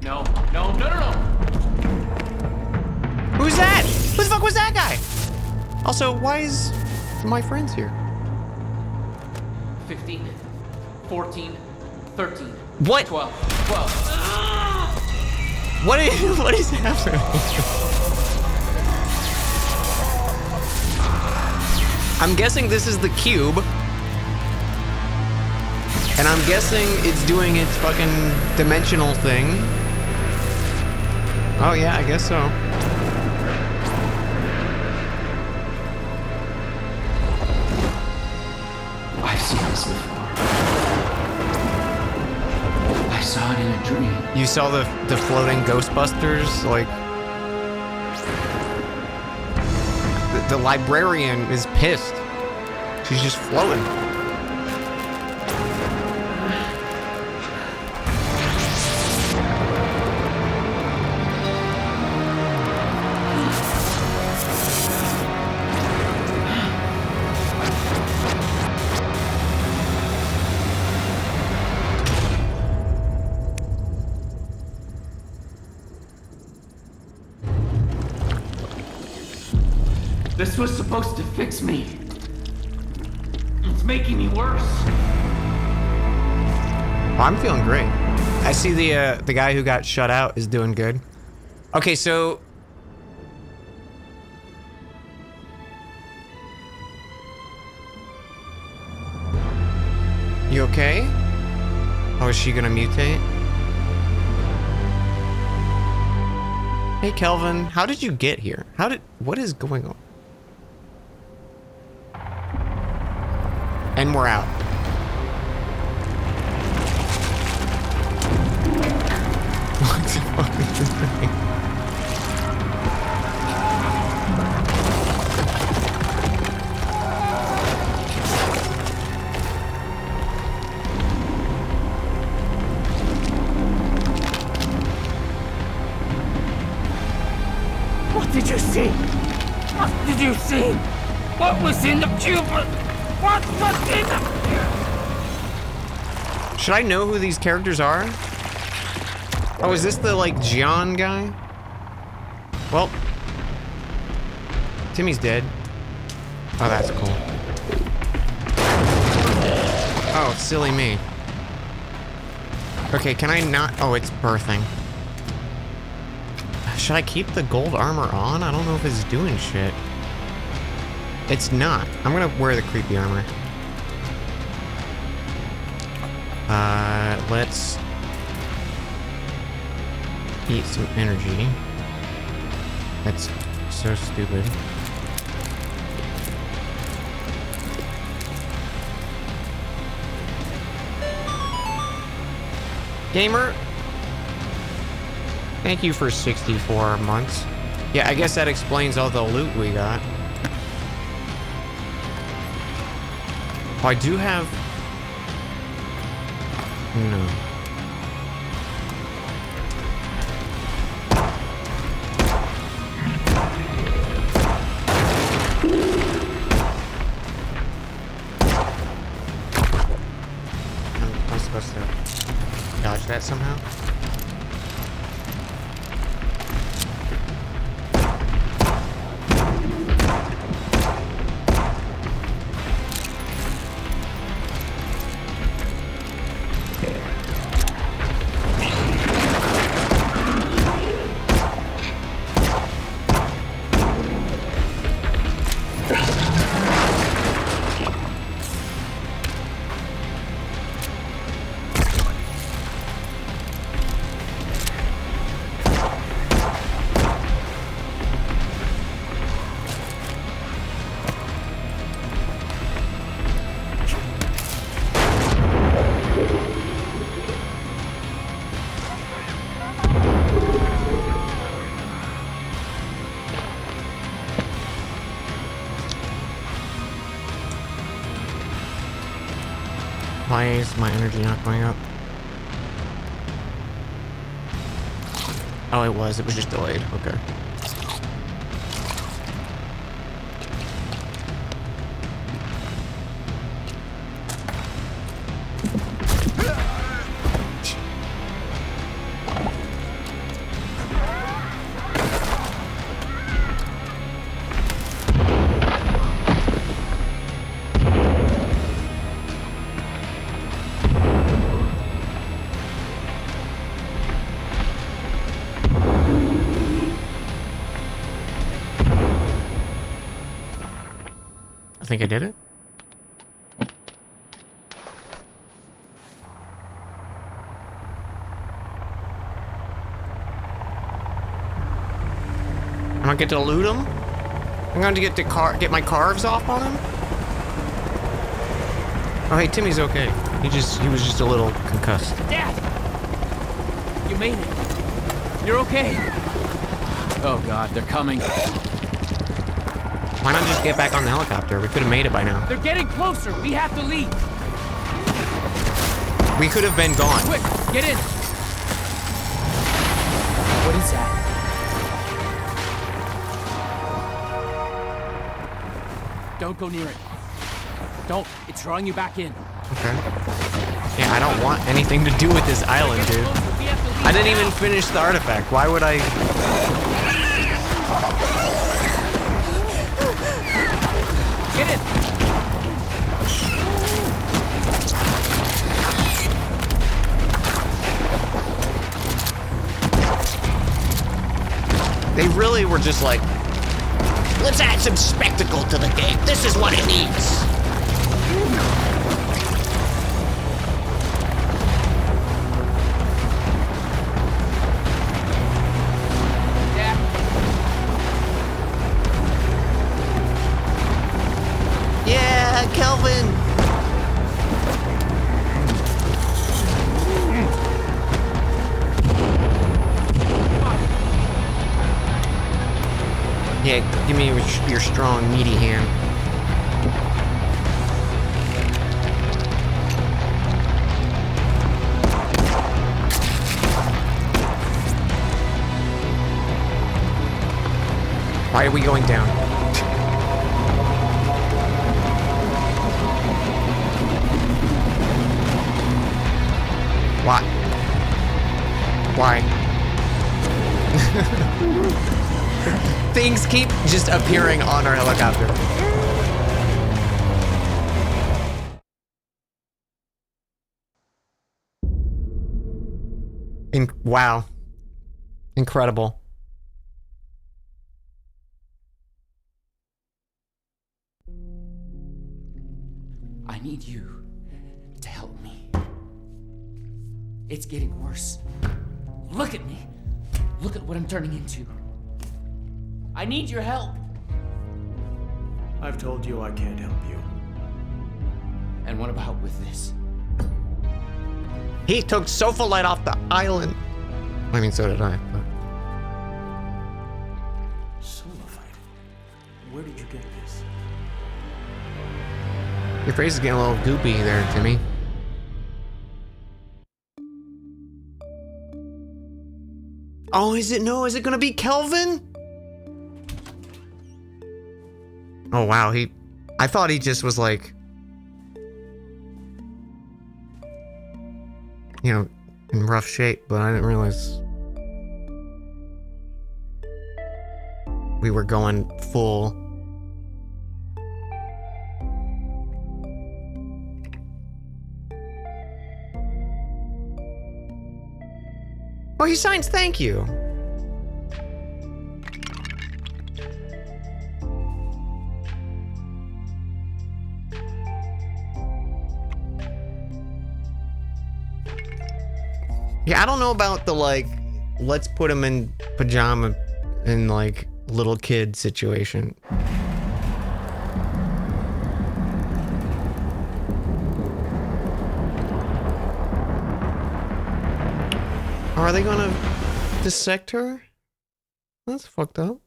No, no, no, no, no! Who's that? Who the fuck was that guy? Also, why is my friends here? 15, 14, 13. What? 12. 12. What is happening? I'm guessing this is the cube. And I'm guessing it's doing its fucking dimensional thing. Oh yeah, I guess so. I've seen this before. I saw it in a dream. You saw the floating Ghostbusters, like the librarian is pissed. She's just floating. This was supposed to fix me. It's making me worse. Well, I'm feeling great. I see the guy who got shut out is doing good. Okay, so you okay? Oh, is she gonna mutate? Hey, Kelvin, how did you get here? What is going on? And we're out. What the fuck is this thing? What did you see? What did you see? What was in the cube? What was in the cube? Should I know who these characters are? Oh, is this the, like, Gian guy? Well, Timmy's dead. Oh, that's cool. Oh, silly me. Okay, can I not? Oh, it's birthing. Should I keep the gold armor on? I don't know if it's doing shit. It's not. I'm gonna wear the creepy armor. Let's eat some energy. That's so stupid. Gamer, thank you for 64 months. Yeah, I guess that explains all the loot we got. Oh, I do have... No. Am I supposed to dodge that somehow? Why is my energy not going up? Oh, it was just delayed. Okay. I think I did it. I'm gonna get to loot him. I'm going to get my carves off on him. Oh, hey, Timmy's okay. He was just a little concussed. Dad! You made it. You're okay. Oh God, they're coming. Why not just get back on the helicopter? We could have made it by now. They're getting closer. We have to leave. We could have been gone. Quick, get in. What is that? Don't go near it. Don't. It's drawing you back in. Okay. Yeah, I don't want anything to do with this island, dude. I didn't even finish the artifact. Why would I? Get in. They really were just like, let's add some spectacle to the game. This is what it needs. Yeah, Kelvin. Yeah, give me your strong, meaty hand. Why are we going down? Why? Why? Things keep just appearing on our helicopter. Wow. Incredible. I need you to help me. It's getting worse. Look at me. Look at what I'm turning into. I need your help. I've told you I can't help you. And what about with this? He took Sofa Light off the island. I mean, so did I, but... Sulfite? Where did you get this? Your face is getting a little goopy there, Timmy. Oh, is it? No, is it gonna be Kelvin? Oh, wow, I thought he just was like... You know, in rough shape, but I didn't realize... We were going full... Oh, he signs thank you. Yeah, I don't know about the like, let's put him in pajama in like little kid situation. Are they gonna dissect her? That's fucked up.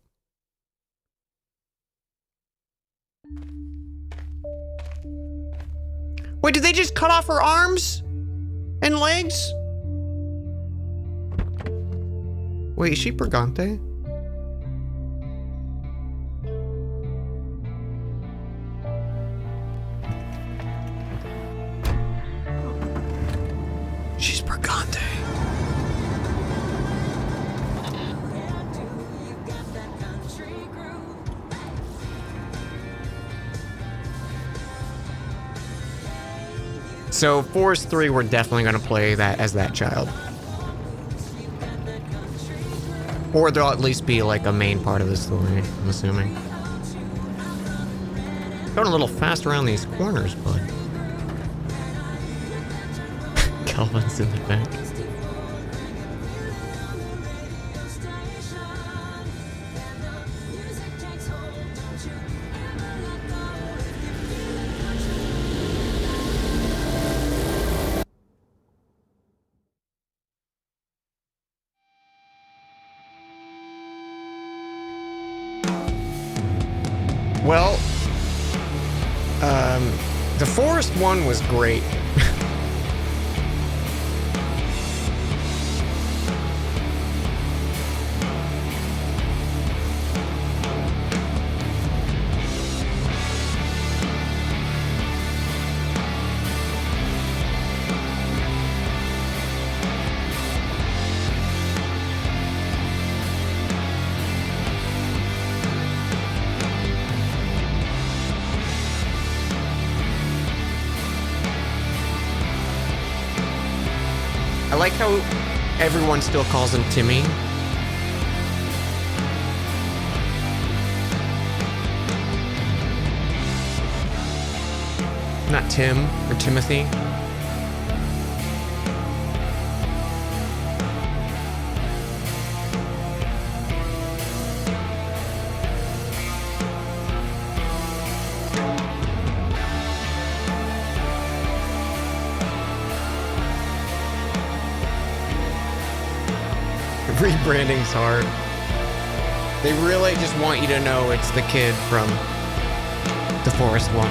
Wait, did they just cut off her arms and legs? Wait, is she Brigante? She's Brigante. So Forest 3, we're definitely gonna play that as that child. Or there'll at least be like a main part of the story, I'm assuming. Going a little fast around these corners, bud. Calvin's in the back. Well, the Forest one was great. I like how everyone still calls him Timmy. Not Tim or Timothy. Rebranding's hard. They really just want you to know it's the kid from the Forest one.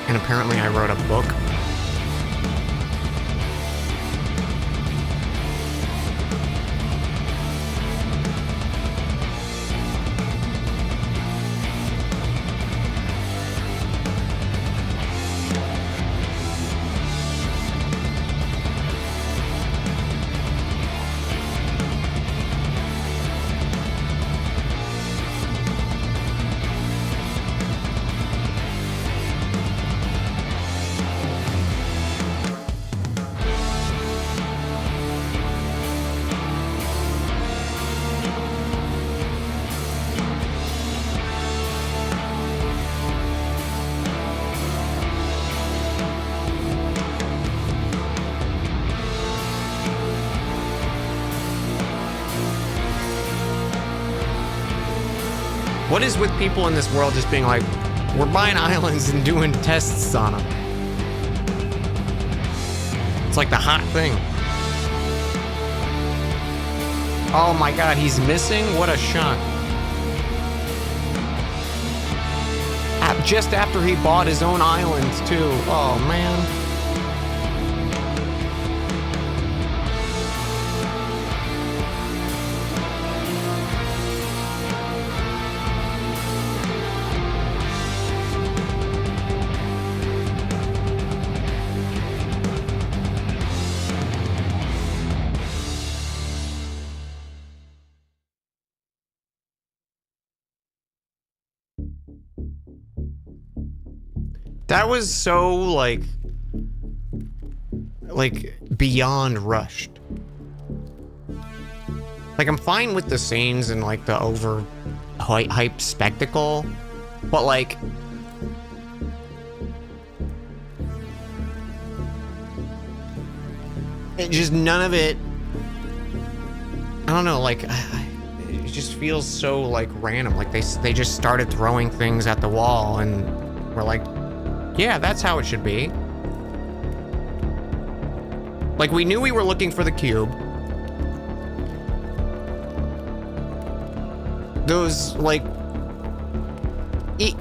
And apparently I wrote a book. What is with people in this world just being like, we're buying islands and doing tests on them? It's like the hot thing. Oh my god, he's missing? What a shot. Just after he bought his own islands, too. Oh man. That was so, like beyond rushed. Like, I'm fine with the scenes and, like, the hyped spectacle, but, like, it just, none of it, I don't know, like, it just feels so, like, random. Like, they just started throwing things at the wall, and we're like, yeah, that's how it should be. Like, we knew we were looking for the cube. Those, like,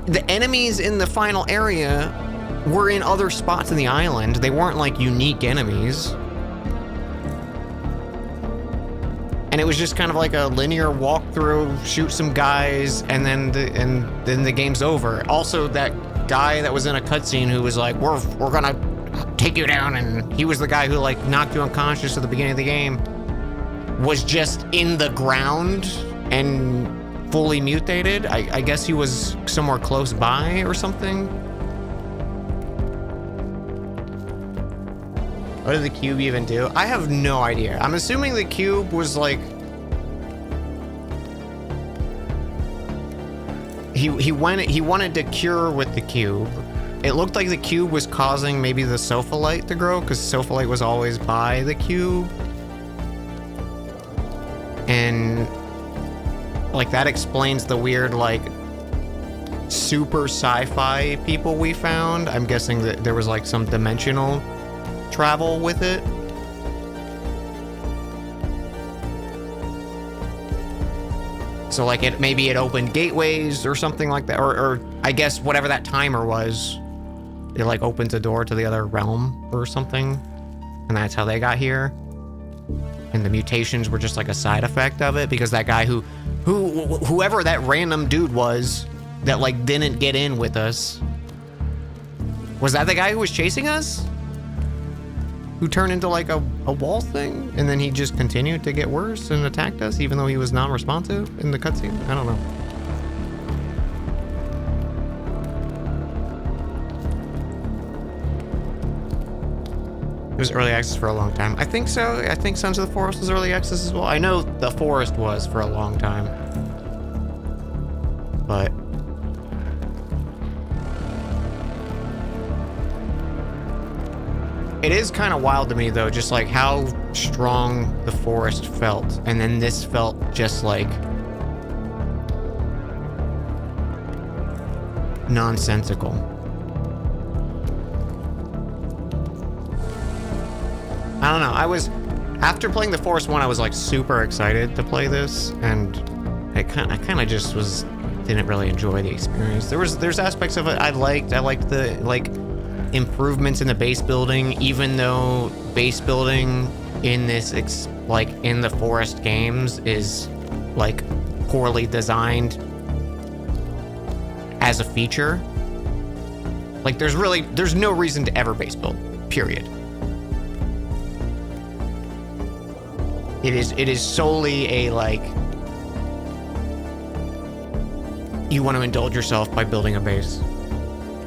the enemies in the final area were in other spots in the island. They weren't, like, unique enemies. And it was just kind of like a linear walkthrough, shoot some guys, and then the game's over. Also, that guy that was in a cutscene who was like, we're gonna take you down, and he was the guy who like knocked you unconscious at the beginning of the game, was just in the ground and fully mutated. I guess he was somewhere close by or something. What did the cube even do? I have no idea. I'm assuming the cube was like... He wanted to cure with the cube. It looked like the cube was causing maybe the Sophalite to grow, because Sophalite was always by the cube. And like that explains the weird like super sci-fi people we found. I'm guessing that there was like some dimensional travel with it. So like maybe it opened gateways or something like that, or I guess whatever that timer was, it like opens a door to the other realm or something, and that's how they got here. And the mutations were just like a side effect of it, because that guy whoever that random dude was that like didn't get in with us, was that the guy who was chasing us? Who turned into like a wall thing, and then he just continued to get worse and attacked us even though he was non-responsive in the cutscene? I don't know. It was early access for a long time. I think so. I think Sons of the Forest was early access as well. I know The Forest was for a long time. But it is kind of wild to me though, just like how strong The Forest felt, and then this felt just like nonsensical. I don't know. After playing The Forest 1, I was like super excited to play this, and I kind of just didn't really enjoy the experience. There's aspects of it I liked. I liked the like improvements in the base building, even though base building in this in the Forest games is like poorly designed as a feature. Like there's no reason to ever base build, period. It is solely a like, you want to indulge yourself by building a base.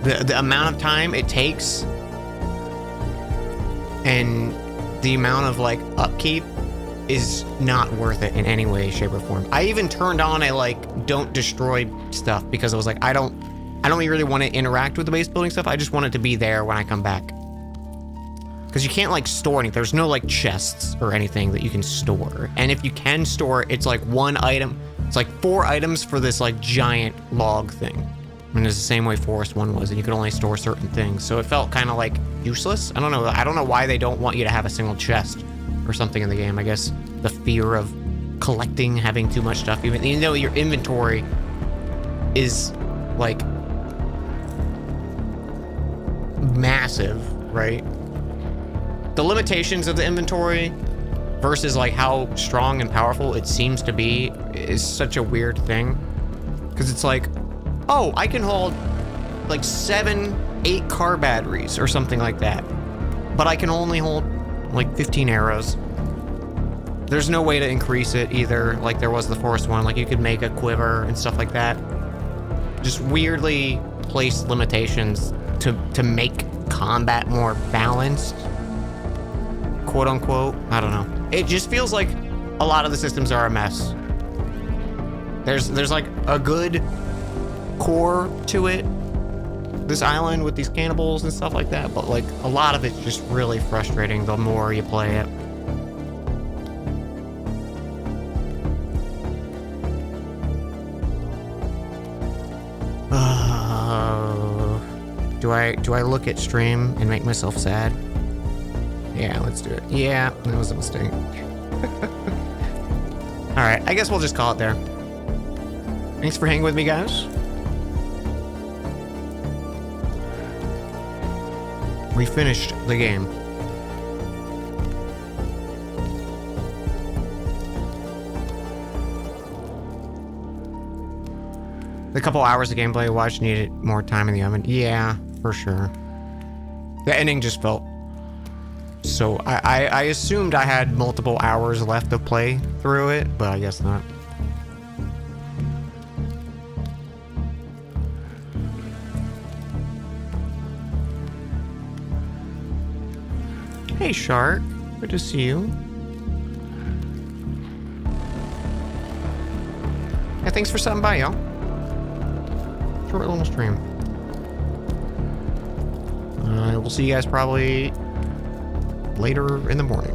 The amount of time it takes and the amount of like upkeep is not worth it in any way, shape, or form. I even turned on a like don't destroy stuff, because I was like, I don't really want to interact with the base building stuff. I just want it to be there when I come back. Because you can't like store anything. There's no like chests or anything that you can store. And if you can store, it's like one item. It's like 4 items for this like giant log thing. And it's the same way Forest 1 was, and you could only store certain things. So it felt kind of like useless. I don't know why they don't want you to have a single chest or something in the game. I guess the fear of collecting, having too much stuff, even though your inventory is like massive, right? The limitations of the inventory versus like how strong and powerful it seems to be is such a weird thing. Because it's like, oh, I can hold like 7-8 car batteries or something like that, but I can only hold like 15 arrows. There's no way to increase it either, like there was the Forest 1. Like you could make a quiver and stuff like that. Just weirdly placed limitations to make combat more balanced, quote unquote. I don't know. It just feels like a lot of the systems are a mess. There's like a good core to it, this island with these cannibals and stuff like that, but like a lot of it's just really frustrating the more you play it. Do I look at stream and make myself sad? Yeah, let's do it. Yeah, that was a mistake. All right, I guess we'll just call it there. Thanks for hanging with me, guys. We finished the game. The couple hours of gameplay I watched needed more time in the oven. Yeah, for sure. The ending just felt so... I assumed I had multiple hours left to play through it, but I guess not. Hey, Shark. Good to see you. Yeah, thanks for stopping by, y'all. Short little stream. We'll see you guys probably later in the morning.